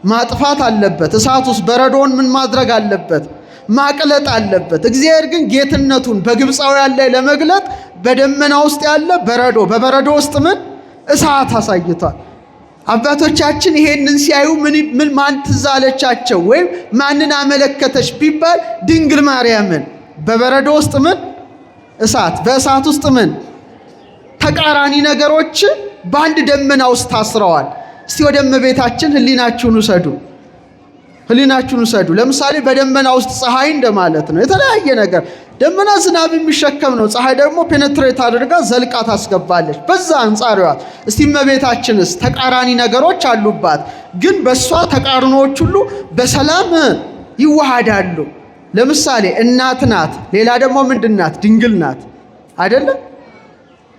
ማጥፋት አለበት። እሳቱስ በረዶውን ምን ማድረግ አለበት? ማቅለጥ አለበት። እግዚአብሔር ግን ጌትነቱን በግብፃውያን ላይ ለመግለጥ በደመና ውስጥ ያለ በረዶ፣ በበረዶ ውስጥ ምን እሳት አሳይቷል። አባቶቻችን ይሄንን ሲያዩ ምን ማን ትዝ አለቻቸው ወይም ማንን አመለከተች ቢባል ድንግል ማርያምን። በበረዶ ውስጥ ምን እሳት፣ በእሳት ውስጥ ምን ተቃራኒ ነገሮች በአንድ ደመና ውስጥ ታስረዋል። እስቲ ወደ እመቤታችን ህሊናችሁን ውሰዱ፣ ህሊናችሁን ውሰዱ። ለምሳሌ በደመና ውስጥ ፀሐይ እንደማለት ነው። የተለያየ ነገር ደመና ዝናብ የሚሸከም ነው። ፀሐይ ደግሞ ፔኔትሬት አድርጋ ዘልቃ ታስገባለች። በዛ አንጻሪዋ እስቲ እመቤታችንስ ተቃራኒ ነገሮች አሉባት፣ ግን በእሷ ተቃርኖዎች ሁሉ በሰላም ይዋሃዳሉ። ለምሳሌ እናት ናት፣ ሌላ ደግሞ ምንድን ናት? ድንግል ናት አይደለም?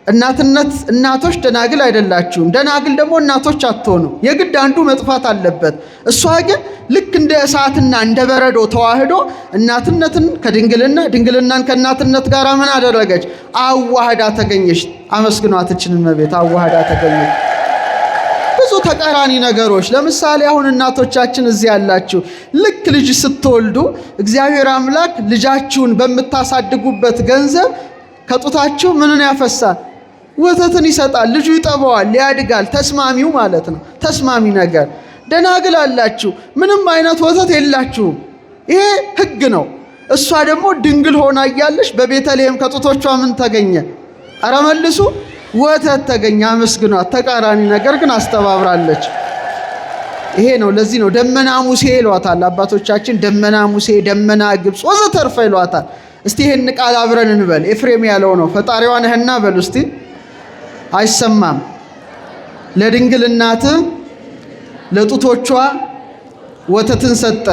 እናትነት እናቶች ደናግል አይደላችሁም። ደናግል ደግሞ እናቶች አትሆኑ። የግድ አንዱ መጥፋት አለበት። እሷ ግን ልክ እንደ እሳትና እንደ በረዶ ተዋህዶ እናትነትን ከድንግልና ድንግልናን ከእናትነት ጋር ምን አደረገች? አዋህዳ ተገኘች። አመስግኗት እችን እመቤት፣ አዋህዳ ተገኘች። ብዙ ተቃራኒ ነገሮች። ለምሳሌ አሁን እናቶቻችን እዚህ ያላችሁ ልክ ልጅ ስትወልዱ እግዚአብሔር አምላክ ልጃችሁን በምታሳድጉበት ገንዘብ ከጡታችሁ ምንን ያፈሳል? ወተትን ይሰጣል። ልጁ ይጠባዋል፣ ያድጋል። ተስማሚው ማለት ነው። ተስማሚ ነገር። ደናግል አላችሁ፣ ምንም አይነት ወተት የላችሁም። ይሄ ሕግ ነው። እሷ ደግሞ ድንግል ሆና እያለች በቤተልሔም ከጡቶቿ ምን ተገኘ? ኧረ መልሱ፣ ወተት ተገኘ። አመስግኗት። ተቃራኒ ነገር ግን አስተባብራለች። ይሄ ነው። ለዚህ ነው ደመና ሙሴ ይሏታል አባቶቻችን። ደመና ሙሴ፣ ደመና ግብፅ ወዘተርፈ ይሏታል። እስቲ ይሄን ቃል አብረን እንበል። ኤፍሬም ያለው ነው። ፈጣሪዋ ነህና በሉ እስቲ። አይሰማም። ለድንግል እናት ለጡቶቿ ወተትን ሰጠ።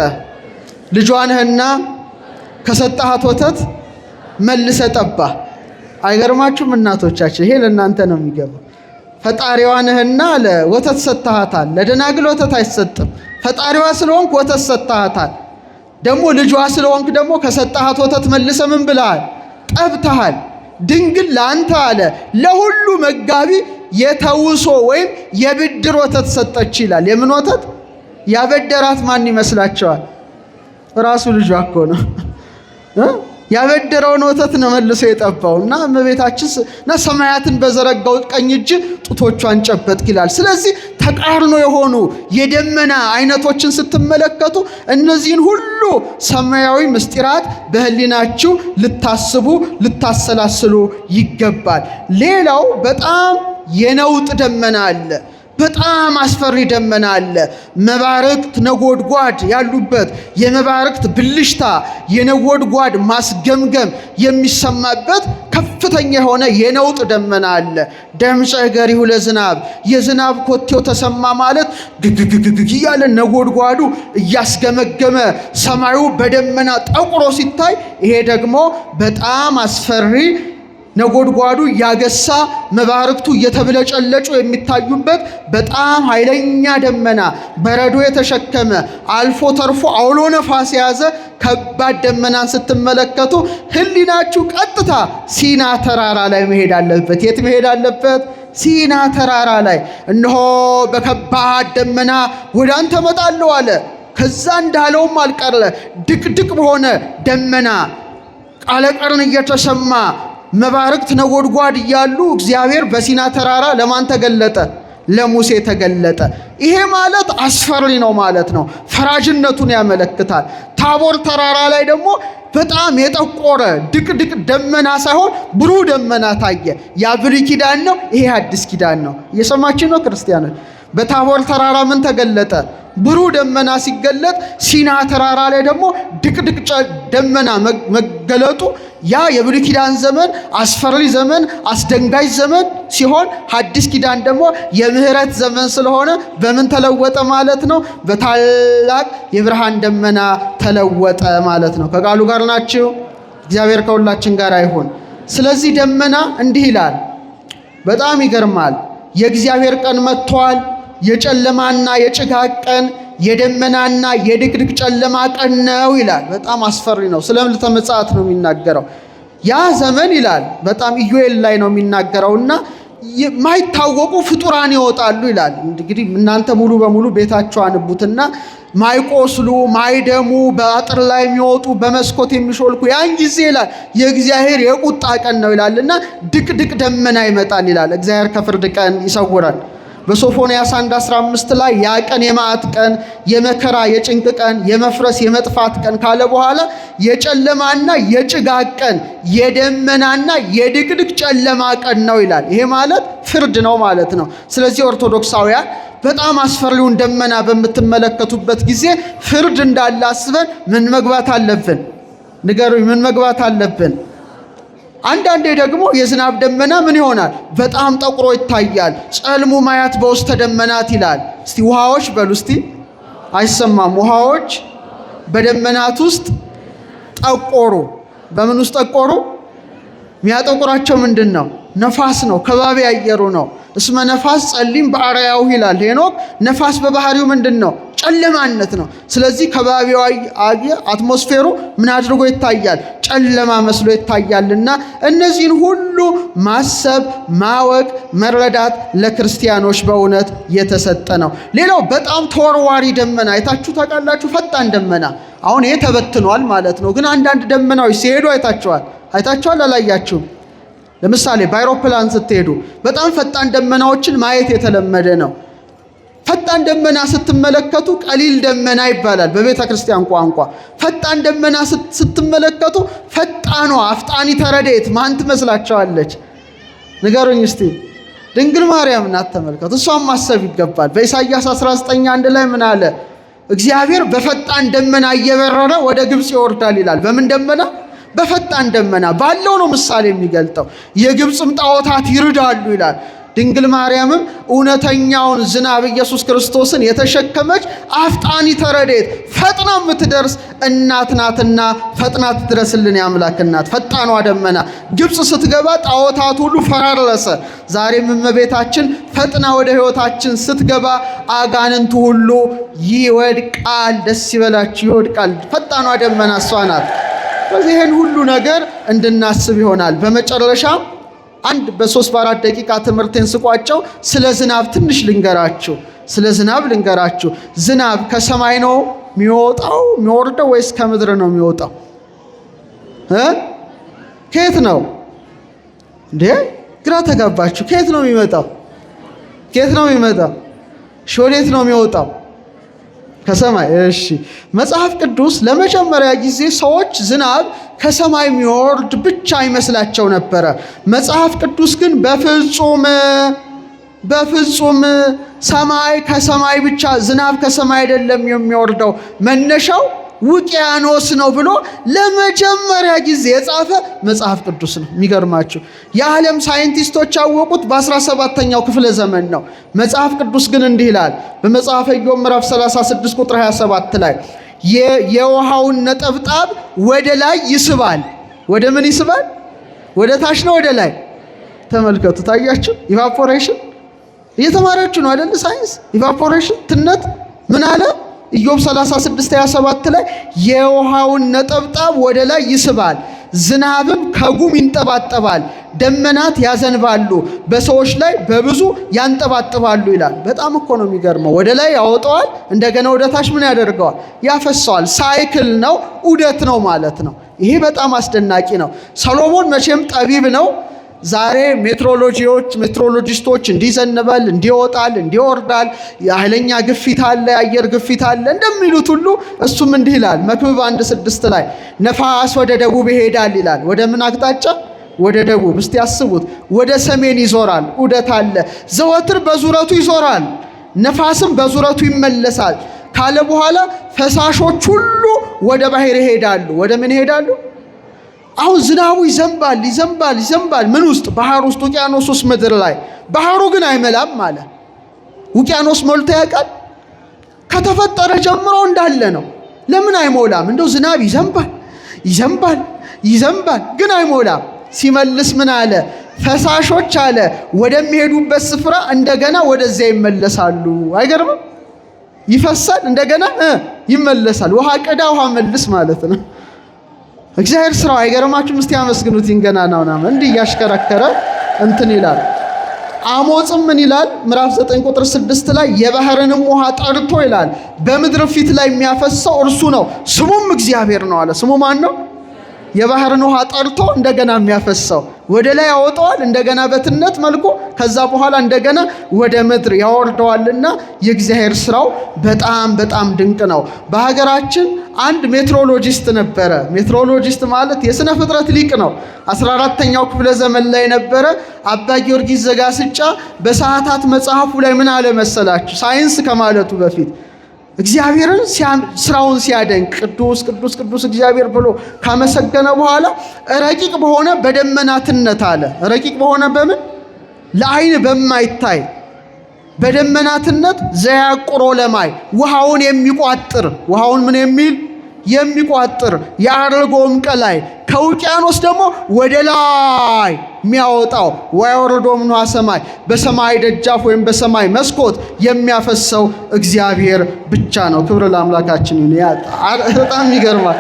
ልጇ ነህና ከሰጣሃት ወተት መልሰ ጠባ። አይገርማችሁም እናቶቻችን? ይሄ ለእናንተ ነው የሚገባው። ፈጣሪዋ ነህና ለወተት ሰጥሃታል። ለደናግል ወተት አይሰጥም። ፈጣሪዋ ስለሆንክ ወተት ሰጥሃታል። ደግሞ ልጇ ስለሆንክ ደግሞ ከሰጣሃት ወተት መልሰ ምን ብለሃል? ጠብተሃል። ድንግል ለአንተ አለ ለሁሉ መጋቢ የተውሶ ወይም የብድር ወተት ሰጠች ይላል። የምን ወተት? ያበደራት ማን ይመስላችኋል? ራሱ ልጇ እኮ ነው። ያበደረውን ወተት ነው መልሶ የጠባው። እና እመቤታችን እና ሰማያትን በዘረጋው ቀኝ እጅ ጡቶቿን ጨበጥክ ይላል። ስለዚህ ተቃርኖ የሆኑ የደመና አይነቶችን ስትመለከቱ እነዚህን ሁሉ ሰማያዊ ምስጢራት በህሊናችሁ ልታስቡ ልታሰላስሉ ይገባል። ሌላው በጣም የነውጥ ደመና አለ። በጣም አስፈሪ ደመና አለ። መባረቅት ነጎድጓድ ያሉበት የመባረቅት ብልሽታ የነጎድጓድ ማስገምገም የሚሰማበት ከፍተኛ የሆነ የነውጥ ደመና አለ። ደምፀ ገሪሁ ለዝናብ የዝናብ ኮቴው ተሰማ ማለት ግግግግ እያለ ነጎድጓዱ እያስገመገመ ሰማዩ በደመና ጠቁሮ ሲታይ ይሄ ደግሞ በጣም አስፈሪ ነጎድጓዱ ያገሳ መባረቅቱ እየተብለጨለጩ የሚታዩበት በጣም ኃይለኛ ደመና በረዶ የተሸከመ አልፎ ተርፎ አውሎ ነፋስ የያዘ ከባድ ደመናን ስትመለከቱ ህሊናችሁ ቀጥታ ሲና ተራራ ላይ መሄድ አለበት። የት መሄድ አለበት? ሲና ተራራ ላይ። እነሆ በከባድ ደመና ወደ አንተ እመጣለሁ አለ። ከዛ እንዳለውም አልቀረ። ድቅድቅ በሆነ ደመና ቃለ ቀርን እየተሰማ መባረቅት ነጎድጓድ እያሉ እግዚአብሔር በሲና ተራራ ለማን ተገለጠ? ለሙሴ ተገለጠ። ይሄ ማለት አስፈሪ ነው ማለት ነው። ፈራጅነቱን ያመለክታል። ታቦር ተራራ ላይ ደግሞ በጣም የጠቆረ ድቅድቅ ደመና ሳይሆን ብሩህ ደመና ታየ። ያ ብሉይ ኪዳን ነው፣ ይሄ አዲስ ኪዳን ነው። እየሰማችሁ ነው ክርስቲያኖች? በታቦር ተራራ ምን ተገለጠ? ብሩህ ደመና ሲገለጥ፣ ሲና ተራራ ላይ ደግሞ ድቅድቅ ደመና መገለጡ ያ የብሉይ ኪዳን ዘመን አስፈሪ ዘመን አስደንጋጭ ዘመን ሲሆን ሐዲስ ኪዳን ደግሞ የምህረት ዘመን ስለሆነ በምን ተለወጠ ማለት ነው? በታላቅ የብርሃን ደመና ተለወጠ ማለት ነው። ከቃሉ ጋር ናችሁ? እግዚአብሔር ከሁላችን ጋር ይሁን። ስለዚህ ደመና እንዲህ ይላል። በጣም ይገርማል። የእግዚአብሔር ቀን መጥቷል። የጨለማና የጭጋግ ቀን የደመናና የድቅድቅ ጨለማ ቀን ነው ይላል። በጣም አስፈሪ ነው። ስለ ምልዕተ ምጽአት ነው የሚናገረው። ያ ዘመን ይላል በጣም ኢዮኤል ላይ ነው የሚናገረውና የማይታወቁ ፍጡራን ይወጣሉ ይላል። እንግዲህ እናንተ ሙሉ በሙሉ ቤታችሁ አንቡትና ማይቆስሉ ማይደሙ በአጥር ላይ የሚወጡ በመስኮት የሚሾልኩ ያን ጊዜ ይላል የእግዚአብሔር የቁጣ ቀን ነው ይላልና ድቅድቅ ደመና ይመጣል ይላል። እግዚአብሔር ከፍርድ ቀን ይሰውራል። በሶፎንያስ 1:15 ላይ ያ ቀን የመዓት ቀን፣ የመከራ የጭንቅ ቀን፣ የመፍረስ የመጥፋት ቀን ካለ በኋላ የጨለማና የጭጋግ ቀን፣ የደመናና የድቅድቅ ጨለማ ቀን ነው ይላል። ይሄ ማለት ፍርድ ነው ማለት ነው። ስለዚህ ኦርቶዶክሳውያን በጣም አስፈሪውን ደመና በምትመለከቱበት ጊዜ ፍርድ እንዳለ አስበን ምን መግባት አለብን? ንገሩኝ፣ ምን መግባት አለብን? አንዳንዴ ደግሞ የዝናብ ደመና ምን ይሆናል? በጣም ጠቁሮ ይታያል። ጸልሙ ማያት በውስተ ደመናት ይላል። እስቲ ውሃዎች በሉ እስቲ። አይሰማም። ውሃዎች በደመናት ውስጥ ጠቆሩ። በምን ውስጥ ጠቆሩ? የሚያጠቁራቸው ምንድን ነው? ነፋስ ነው። ከባቢ አየሩ ነው። እስመ ነፋስ ጸሊም በአርያው ይላል ሄኖክ። ነፋስ በባህሪው ምንድን ነው? ጨለማነት ነው። ስለዚህ ከባቢው አትሞስፌሩ ምን አድርጎ ይታያል? ጨለማ መስሎ ይታያልና እነዚህን ሁሉ ማሰብ፣ ማወቅ፣ መረዳት ለክርስቲያኖች በእውነት የተሰጠ ነው። ሌላው በጣም ተወርዋሪ ደመና አይታችሁ ታውቃላችሁ? ፈጣን ደመና አሁን ይሄ ተበትኗል ማለት ነው። ግን አንዳንድ ደመናዎች ሲሄዱ አይታችኋል? አላያችሁም? ለምሳሌ በአይሮፕላን ስትሄዱ በጣም ፈጣን ደመናዎችን ማየት የተለመደ ነው። ፈጣን ደመና ስትመለከቱ ቀሊል ደመና ይባላል በቤተ ክርስቲያን ቋንቋ። ፈጣን ደመና ስትመለከቱ ፈጣኗ አፍጣኒተ ረድኤት ማን ትመስላችኋለች? ንገሩኝ እስቲ። ድንግል ማርያም ናት። ተመልከቱ። እሷን ማሰብ ይገባል። በኢሳይያስ 19:1 ላይ ምን አለ? እግዚአብሔር በፈጣን ደመና እየበረረ ወደ ግብፅ ይወርዳል ይላል። በምን ደመና? በፈጣን ደመና ባለው ነው ምሳሌ የሚገልጠው። የግብፅም ጣዖታት ይርዳሉ ይላል። ድንግል ማርያምም እውነተኛውን ዝናብ ኢየሱስ ክርስቶስን የተሸከመች አፍጣኒተ ረድኤት ፈጥና የምትደርስ እናት ናትና ፈጥና ትድረስልን የአምላክ እናት። ፈጣኗ ደመና ግብፅ ስትገባ ጣዖታት ሁሉ ፈራረሰ። ዛሬም እመቤታችን ፈጥና ወደ ሕይወታችን ስትገባ አጋንንቱ ሁሉ ይወድቃል። ደስ ይበላችሁ፣ ይወድቃል። ፈጣኗ ደመና እሷ ናት። ስለዚህ ይህን ሁሉ ነገር እንድናስብ ይሆናል። በመጨረሻ አንድ በ3-4 ደቂቃ ትምህርቴን ስቋጨው ስለ ዝናብ ትንሽ ልንገራችሁ። ስለ ዝናብ ልንገራችሁ። ዝናብ ከሰማይ ነው የሚወርደው ወይስ ከምድር ነው የሚወጣው? ከየት ነው እንዴ? ግራ ተጋባችሁ። ከየት ነው የሚመጣው? ከየት ነው የሚመጣው? ወዴት ነው የሚወጣው? ከሰማይ። እሺ፣ መጽሐፍ ቅዱስ ለመጀመሪያ ጊዜ ሰዎች ዝናብ ከሰማይ የሚወርድ ብቻ ይመስላቸው ነበረ። መጽሐፍ ቅዱስ ግን በፍጹም ሰማይ ከሰማይ ብቻ ዝናብ ከሰማይ አይደለም የሚወርደው መነሻው ውቅያኖስ ነው ብሎ ለመጀመሪያ ጊዜ የጻፈ መጽሐፍ ቅዱስ ነው። የሚገርማችሁ የዓለም ሳይንቲስቶች ያወቁት በ17ኛው ክፍለ ዘመን ነው። መጽሐፍ ቅዱስ ግን እንዲህ ይላል በመጽሐፈ ኢዮብ ምዕራፍ 36 ቁጥር 27 ላይ የውሃውን ነጠብጣብ ወደ ላይ ይስባል። ወደ ምን ይስባል? ወደ ታች ነው ወደ ላይ? ተመልከቱ። ታያችሁ? ኢቫፖሬሽን እየተማራችሁ ነው አይደል? ሳይንስ ኢቫፖሬሽን ትነት ምን አለ? ኢዮብ 36:27 ላይ የውሃውን ነጠብጣብ ወደ ላይ ይስባል፣ ዝናብም ከጉም ይንጠባጠባል፣ ደመናት ያዘንባሉ፣ በሰዎች ላይ በብዙ ያንጠባጥባሉ ይላል። በጣም እኮ ነው የሚገርመው። ወደ ላይ ያወጣዋል፣ እንደገና ወደ ታች ምን ያደርገዋል? ያፈሰዋል። ሳይክል ነው፣ ዑደት ነው ማለት ነው። ይሄ በጣም አስደናቂ ነው። ሰሎሞን መቼም ጠቢብ ነው። ዛሬ ሜትሮሎጂስቶች እንዲዘንባል፣ እንዲወጣል፣ እንዲወርዳል፣ የኃይለኛ ግፊት አለ፣ የአየር ግፊት አለ እንደሚሉት ሁሉ እሱም እንዲህ ይላል መክብብ 1:6 ላይ ነፋስ ወደ ደቡብ ይሄዳል ይላል። ወደ ምን አቅጣጫ? ወደ ደቡብ። እስቲ ያስቡት። ወደ ሰሜን ይዞራል፣ ዑደት አለ። ዘወትር በዙረቱ ይዞራል፣ ነፋስም በዙረቱ ይመለሳል ካለ በኋላ ፈሳሾች ሁሉ ወደ ባህር ይሄዳሉ። ወደ ምን ይሄዳሉ? አሁን ዝናቡ ይዘንባል። ምን ውስጥ? ባህር ውስጥ፣ ውቅያኖስ ውስጥ፣ ምድር ላይ። ባህሩ ግን አይመላም አለ። ውቅያኖስ ሞልቶ ያውቃል? ከተፈጠረ ጀምሮ እንዳለ ነው። ለምን አይሞላም? እንደው ዝናብ ይዘንባል ግን አይሞላም። ሲመልስ ምን አለ? ፈሳሾች አለ ወደሚሄዱበት ስፍራ እንደገና ወደዚያ ይመለሳሉ። አይገርምም? ይፈሳል እንደገና ይመለሳል። ውሃ ቅዳ ውሃ መልስ ማለት ነው። እግዚአብሔር ስራው አይገርማችሁም? እስቲ አመስግኑት። ይንገና ነውና እንዲህ እያሽከረከረ እንትን ይላል። አሞጽም ምን ይላል? ምዕራፍ 9 ቁጥር 6 ላይ የባህርንም ውሃ ጠርቶ ይላል በምድር ፊት ላይ የሚያፈሰው እርሱ ነው፣ ስሙም እግዚአብሔር ነው አለ። ስሙ ማን ነው? የባህርን ውሃ ጠርቶ እንደገና የሚያፈሰው ወደ ላይ ያወጣዋል፣ እንደገና በትነት መልኩ ከዛ በኋላ እንደገና ወደ ምድር ያወርደዋልና የእግዚአብሔር ስራው በጣም በጣም ድንቅ ነው። በሀገራችን አንድ ሜትሮሎጂስት ነበረ። ሜትሮሎጂስት ማለት የሥነ ፍጥረት ሊቅ ነው። 14ኛው ክፍለ ዘመን ላይ ነበረ። አባ ጊዮርጊስ ዘጋስጫ በሰዓታት መጽሐፉ ላይ ምን አለ መሰላችሁ? ሳይንስ ከማለቱ በፊት እግዚአብሔርን ስራውን ሲያደንቅ ቅዱስ ቅዱስ ቅዱስ እግዚአብሔር ብሎ ካመሰገነ በኋላ ረቂቅ በሆነ በደመናትነት አለ። ረቂቅ በሆነ በምን? ለዓይን በማይታይ በደመናትነት ዘያቁሮ ለማይ ውሃውን የሚቋጥር ውሃውን ምን የሚል የሚቋጥር የአርጎም ቀላይ ከውቅያኖስ ደግሞ ወደ ላይ የሚያወጣው ወያወርዶም ነው ሰማይ በሰማይ ደጃፍ ወይም በሰማይ መስኮት የሚያፈሰው እግዚአብሔር ብቻ ነው። ክብር ለአምላካችን ይሁን። በጣም ይገርማል።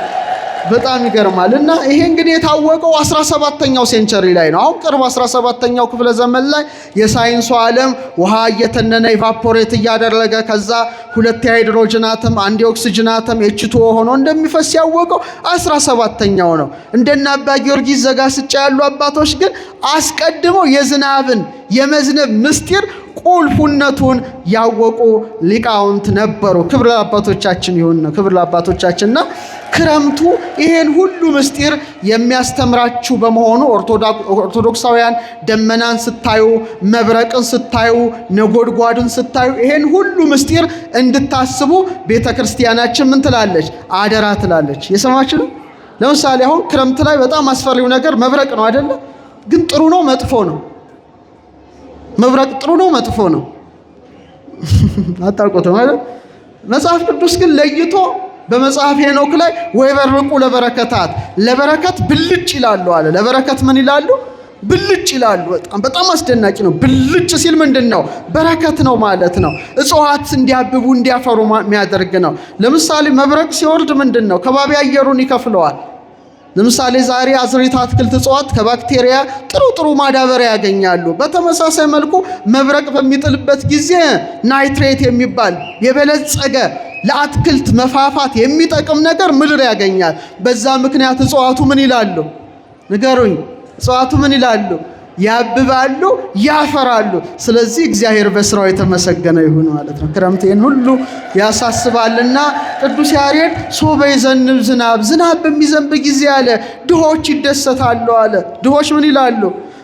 በጣም ይገርማል። እና ይሄ እንግዲህ የታወቀው 17ኛው ሴንቸሪ ላይ ነው። አሁን ቅርብ 17ኛው ክፍለ ዘመን ላይ የሳይንሱ ዓለም ውሃ እየተነነ ኢቫፖሬት እያደረገ ከዛ 2 የሃይድሮጅን አተም 1 የኦክሲጅን አተም H2O ሆኖ እንደሚፈስ ያወቀው 17ኛው ነው። እንደና አባ ጊዮርጊስ ዘጋስጫ ያሉ አባቶች ግን አስቀድመው የዝናብን የመዝነብ ምስጢር ቁልፉነቱን ያወቁ ሊቃውንት ነበሩ። ክብር ለአባቶቻችን ይሁን። ክብር ለአባቶቻችንና ክረምቱ ይሄን ሁሉ ምስጢር የሚያስተምራችሁ በመሆኑ ኦርቶዶክሳውያን ደመናን ስታዩ፣ መብረቅን ስታዩ፣ ነጎድጓድን ስታዩ ይሄን ሁሉ ምስጢር እንድታስቡ ቤተክርስቲያናችን ምን ትላለች? አደራ ትላለች። የሰማችሁ ነው። ለምሳሌ አሁን ክረምት ላይ በጣም አስፈሪው ነገር መብረቅ ነው አይደለ? ግን ጥሩ ነው መጥፎ ነው? መብረቅ ጥሩ ነው መጥፎ ነው? አታውቁትም አይደል? መጽሐፍ ቅዱስ ግን ለይቶ በመጽሐፍ ሄኖክ ላይ ወይበርቁ ለበረከታት ለበረከት ብልጭ ይላሉ አለ። ለበረከት ምን ይላሉ? ብልጭ ይላሉ። በጣም አስደናቂ ነው። ብልጭ ሲል ምንድነው? በረከት ነው ማለት ነው። እጽዋት እንዲያብቡ እንዲያፈሩ የሚያደርግ ነው። ለምሳሌ መብረቅ ሲወርድ ምንድነው? ከባቢ አየሩን ይከፍለዋል። ለምሳሌ ዛሬ አዝርዕት፣ አትክልት፣ እጽዋት ከባክቴሪያ ጥሩ ማዳበሪያ ያገኛሉ። በተመሳሳይ መልኩ መብረቅ በሚጥልበት ጊዜ ናይትሬት የሚባል የበለጸገ ለአትክልት መፋፋት የሚጠቅም ነገር ምድር ያገኛል። በዛ ምክንያት እጽዋቱ ምን ይላሉ? ንገሩኝ። እጽዋቱ ምን ይላሉ? ያብባሉ፣ ያፈራሉ። ስለዚህ እግዚአብሔር በስራው የተመሰገነ ይሁን ማለት ነው። ክረምቴን ሁሉ ያሳስባልና ቅዱስ ያሬድ ሶበ ይዘንብ ዝናብ በሚዘንብ ጊዜ አለ ድሆች ይደሰታሉ አለ። ድሆች ምን ይላሉ?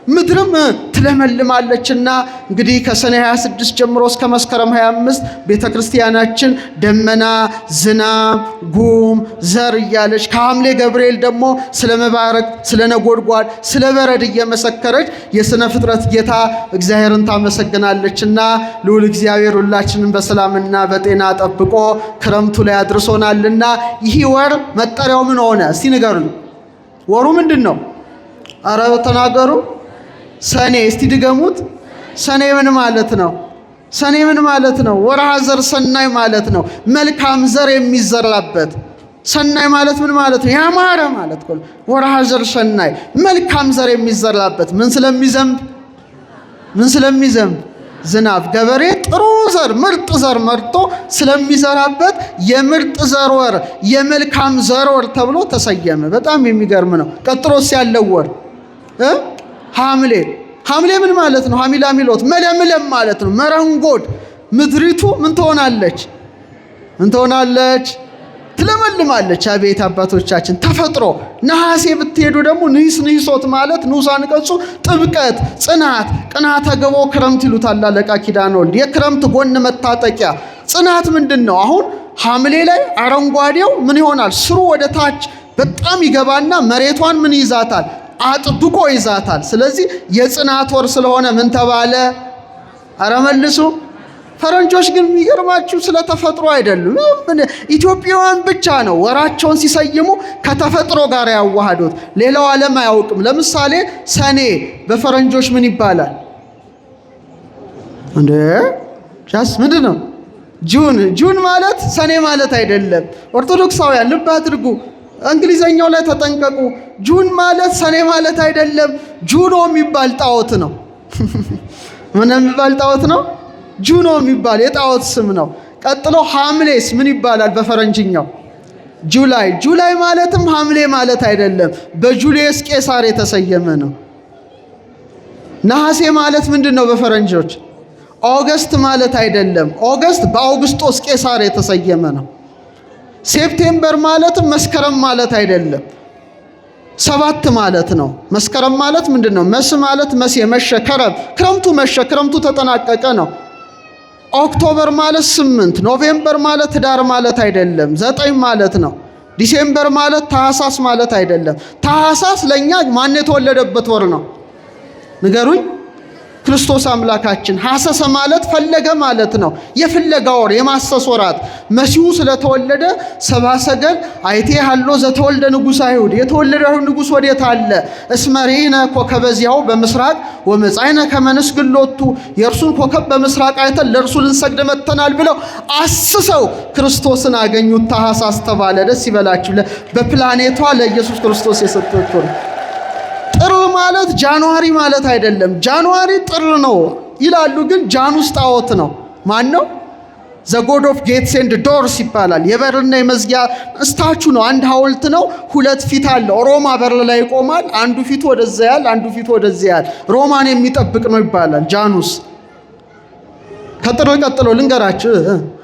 ምድርም ትለመልማለችና እንግዲህ ከሰኔ 26 ጀምሮ እስከ መስከረም 25 ቤተክርስቲያናችን ደመና፣ ዝናብ፣ ጉም፣ ዘር እያለች ከሐምሌ ገብርኤል ደግሞ ስለ መባረክ፣ ስለ ነጎድጓድ፣ ስለ በረድ እየመሰከረች የሥነ ፍጥረት ጌታ እግዚአብሔርን ታመሰግናለችና ልዑል እግዚአብሔር ሁላችንን በሰላምና በጤና ጠብቆ ክረምቱ ላይ አድርሶናልና ይህ ወር መጠሪያው ምን ሆነ? እስቲ ንገሩኝ። ወሩ ምንድን ነው? አረ ተናገሩ። ሰኔ። እስቲ ድገሙት። ሰኔ ምን ማለት ነው? ሰኔ ምን ማለት ነው? ወርሃ ዘር ሰናይ ማለት ነው። መልካም ዘር የሚዘራበት። ሰናይ ማለት ምን ማለት ነው? ያማረ ማለት ነው። ወርሃ ዘር ሰናይ መልካም ዘር የሚዘራበት። ምን ስለሚዘንብ? ዝናብ። ገበሬ ጥሩ ዘር ምርጥ ዘር መርጦ ስለሚዘራበት የምርጥ ዘር ወር፣ የመልካም ዘር ወር ተብሎ ተሰየመ። በጣም የሚገርም ነው። ቀጥሎስ ያለው ወር ሐምሌ። ሐምሌ ምን ማለት ነው? ሐሚላ ሚሎት መለምለም ማለት ነው። መረንጎድ። ምድሪቱ ምን ትሆናለች? ትለመልማለች። አቤት አባቶቻችን ተፈጥሮ። ነሐሴ ብትሄዱ ደግሞ ንሂሶት ማለት ንዑሳን ቅርጹ ጥብቀት፣ ጽናት፣ ቅናተ ገቦ ክረምት ይሉታል አለቃ ኪዳነ ወልድ። የክረምት ጎን መታጠቂያ ጽናት ምንድን ነው? አሁን ሐምሌ ላይ አረንጓዴው ምን ይሆናል? ስሩ ወደ ታች በጣም ይገባና መሬቷን ምን ይዛታል? አጥብቆ ይዛታል። ስለዚህ የጽናት ወር ስለሆነ ምን ተባለ? አረ መልሱ። ፈረንጆች ግን የሚገርማችሁ ስለ ተፈጥሮ አይደሉም። ኢትዮጵያውያን ብቻ ነው ወራቸውን ሲሰይሙ ከተፈጥሮ ጋር ያዋሃዱት። ሌላው ዓለም አያውቅም። ለምሳሌ ሰኔ በፈረንጆች ምን ይባላል? ምንድን ነው? ጁን ማለት ሰኔ ማለት አይደለም። ኦርቶዶክሳውያን ልብ አድርጉ። እንግሊዘኛው ላይ ተጠንቀቁ። ጁን ማለት ሰኔ ማለት አይደለም። ጁኖ የሚባል ጣዖት ነው። ምን የሚባል ጣዖት ነው? ጁኖ የሚባል የጣዖት ስም ነው። ቀጥሎ ሐምሌስ ምን ይባላል በፈረንጅኛው? ጁላይ። ጁላይ ማለትም ሐምሌ ማለት አይደለም፣ በጁልየስ ቄሳር የተሰየመ ነው። ነሐሴ ማለት ምንድን ነው በፈረንጆች? ኦገስት ማለት አይደለም፣ ኦገስት በአውግስጦስ ቄሳር የተሰየመ ነው። ሴፕቴምበር ማለትም መስከረም ማለት አይደለም፣ 7 ማለት ነው። መስከረም ማለት ምንድን ነው? መስ ማለት መሴ መሸ፣ ክረምቱ መሸ፣ ክረምቱ ተጠናቀቀ ነው። ኦክቶበር ማለት 8፣ ኖቬምበር ማለት ህዳር ማለት አይደለም፣ 9 ማለት ነው። ዲሴምበር ማለት ታህሳስ ማለት አይደለም። ታህሳስ ለኛ ማን የተወለደበት ወር ነው? ንገሩኝ። ክርስቶስ አምላካችን። ሐሰሰ ማለት ፈለገ ማለት ነው። የፍለጋ ወር፣ የማሰስ ወራት። መሲሁ ስለተወለደ ሰብአ ሰገል አይቴ ሃሎ ዘተወልደ ንጉሥ አይሁድ፣ የተወለደ አይሁድ ንጉሥ ወዴት አለ? እስመሪነ ኮከበ ዚአሁ በምስራቅ ወመጻእነ ከመ ንስግድ ሎቱ፣ የእርሱን ኮከብ በምስራቅ አይተን ለእርሱ ልንሰግድ መጥተናል ብለው አስሰው ክርስቶስን አገኙት። ታኅሳስ ተባለ። ደስ ይበላችሁ። በፕላኔቷ ለኢየሱስ ክርስቶስ የሰጠችው ነው። ጥር ማለት ጃንዋሪ ማለት አይደለም። ጃንዋሪ ጥር ነው ይላሉ፣ ግን ጃኑስ ጣዖት ነው። ማን ነው? ዘ ጎድ ኦፍ ጌትስ ኤንድ ዶርስ ይባላል። የበርና የመዝጊያ እስታቹ ነው። አንድ ሐውልት ነው፣ 2 ፊት አለው። ሮማ በር ላይ ይቆማል። አንዱ ፊቱ ወደዛ ያል፣ አንዱ ፊቱ ወደዛ ያል። ሮማን የሚጠብቅ ነው ይባላል ጃኑስ። ከጥር ቀጥሎ ልንገራችሁ።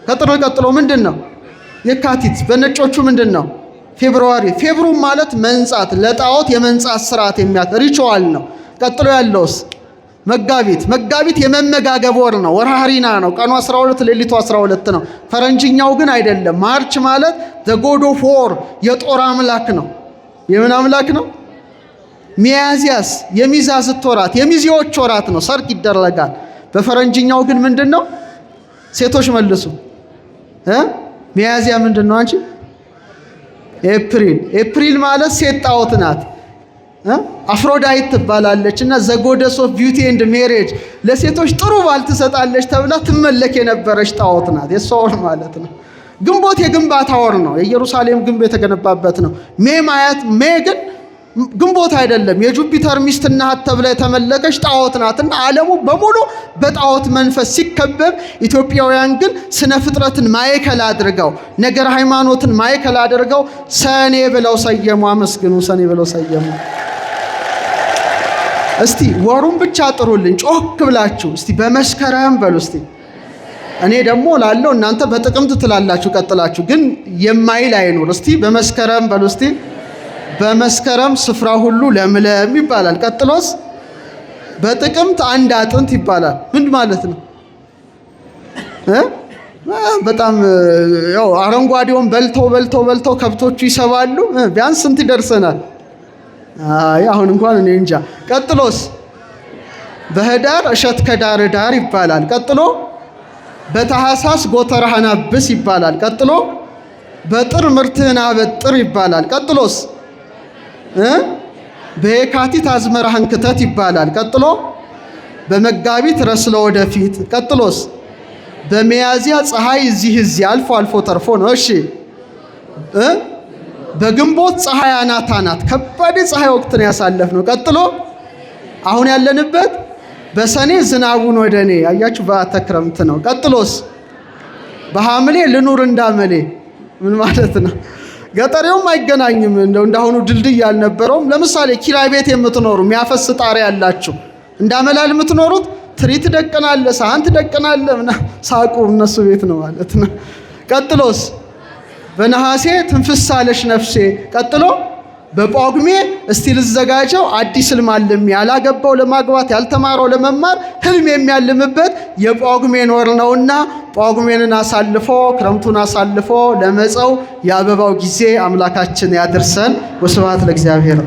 ከጥር ቀጥሎ ምንድን ነው? የካቲት። በነጮቹ ምንድን ነው? ፌብሩዋሪ። ፌብሩ ማለት መንጻት፣ ለጣዖት የመንጻት ስርዓት ሪቹዋል ነው። ቀጥሎ ያለውስ መጋቢት። መጋቢት የመመጋገብ ወር ነው። ወርሃ ኅሪና ነው። ቀኑ 12 ሌሊቱ 12 ነው። ፈረንጅኛው ግን አይደለም። ማርች ማለት ዘ ጎድ ኦፍ ዎር የጦር አምላክ ነው። የምን አምላክ ነው? ሚያዚያስ የሚዛዝት ወራት፣ የሚዜዎች ወራት ነው። ሰርግ ይደረጋል። በፈረንጅኛው ግን ምንድን ነው? ሴቶች መልሱ። ሚያዚያ ምንድን ነው አንቺ? ኤፕሪል። ኤፕሪል ማለት ሴት ጣዖት ናት። አፍሮዳይት ትባላለች እና ዘ ጎደስ ኦፍ ቢዩቲ ኤንድ ሜሬጅ፣ ለሴቶች ጥሩ ባል ትሰጣለች ተብላ ትመለክ የነበረች ጣዖት ናት። የሷ ወር ማለት ነው። ግንቦት የግንባታ ወር ነው። የኢየሩሳሌም ግንብ የተገነባበት ነው። ሜ ግን ግንቦት አይደለም፣ የጁፒተር ሚስትና እህት ተብላ የተመለከች ጣዖት ናትና ዓለሙ በሙሉ በጣዖት መንፈስ ሲከበብ፣ ኢትዮጵያውያን ግን ስነ ፍጥረትን ማዕከል አድርገው ነገረ ሃይማኖትን ማዕከል አድርገው ሰኔ ብለው ሰየሙ። አመስግኑ፣ ሰኔ ብለው ሰየሙ። እስቲ ወሩን ብቻ ጥሩልኝ ጮክ ብላችሁ። እስቲ በመስከረም በሉ እስቲ። እኔ ደግሞ ላለው እናንተ በጥቅምት ትላላችሁ ቀጥላችሁ፣ ግን የማይል አይኖር። እስቲ በመስከረም በሉ እስቲ። በመስከረም ስፍራ ሁሉ ለምለም ይባላል። ቀጥሎስ በጥቅምት አንድ አጥንት ይባላል። ምን ማለት ነው? በጣም ያው አረንጓዴውን በልተው ከብቶቹ ይሰባሉ። ቢያንስ ስንት ይደርሰናል? አይ አሁን እንኳን እኔ እንጃ። ቀጥሎስ በህዳር እሸት ከዳር ዳር ይባላል። ቀጥሎ በታኅሳስ ጎተራህን አብስ ይባላል። ቀጥሎ በጥር ምርትህን አበጥር ይባላል። ቀጥሎስ በየካቲት አዝመራህን ክተት ይባላል። ቀጥሎ በመጋቢት ረስለ ወደፊት። ቀጥሎስ በሚያዝያ ፀሐይ እዚህ አልፎ አልፎ ተርፎ ነው። እሺ በግንቦት ፀሐይ አናት አናት ከባድ ፀሐይ ወቅትን ያሳለፍነው። ቀጥሎ አሁን ያለንበት በሰኔ ዝናቡን ወደኔ አያችሁ በዓተ ክረምት ነው። ቀጥሎስ በሐምሌ ልኑር እንዳመሌ ምን ማለት ነው? ገጠሬውም አይገናኝም። እንዳሁኑ ድልድይ አልነበረውም። ለምሳሌ ኪራይ ቤት የምትኖሩ የሚያፈስ ጣሪያ ያላችሁ እንዳመላል የምትኖሩት ትሪት ደቀናለ፣ ሳህን ትደቀናለ፣ ሳቁ እነሱ ቤት ነው ማለት ነው። ቀጥሎስ በነሐሴ ትንፍስ አለሽ ነፍሴ። ቀጥሎ በጳጉሜ እስቲ ልዘጋጀው አዲስ ህልም አልሜ፣ ያላገባው ለማግባት ያልተማረው ለመማር ህልም የሚያልምበት የጳጉሜን ወር ነውና ጳጉሜንን አሳልፎ ክረምቱን አሳልፎ ለመጸው የአበባው ጊዜ አምላካችን ያድርሰን። ወስብሐት ለእግዚአብሔር።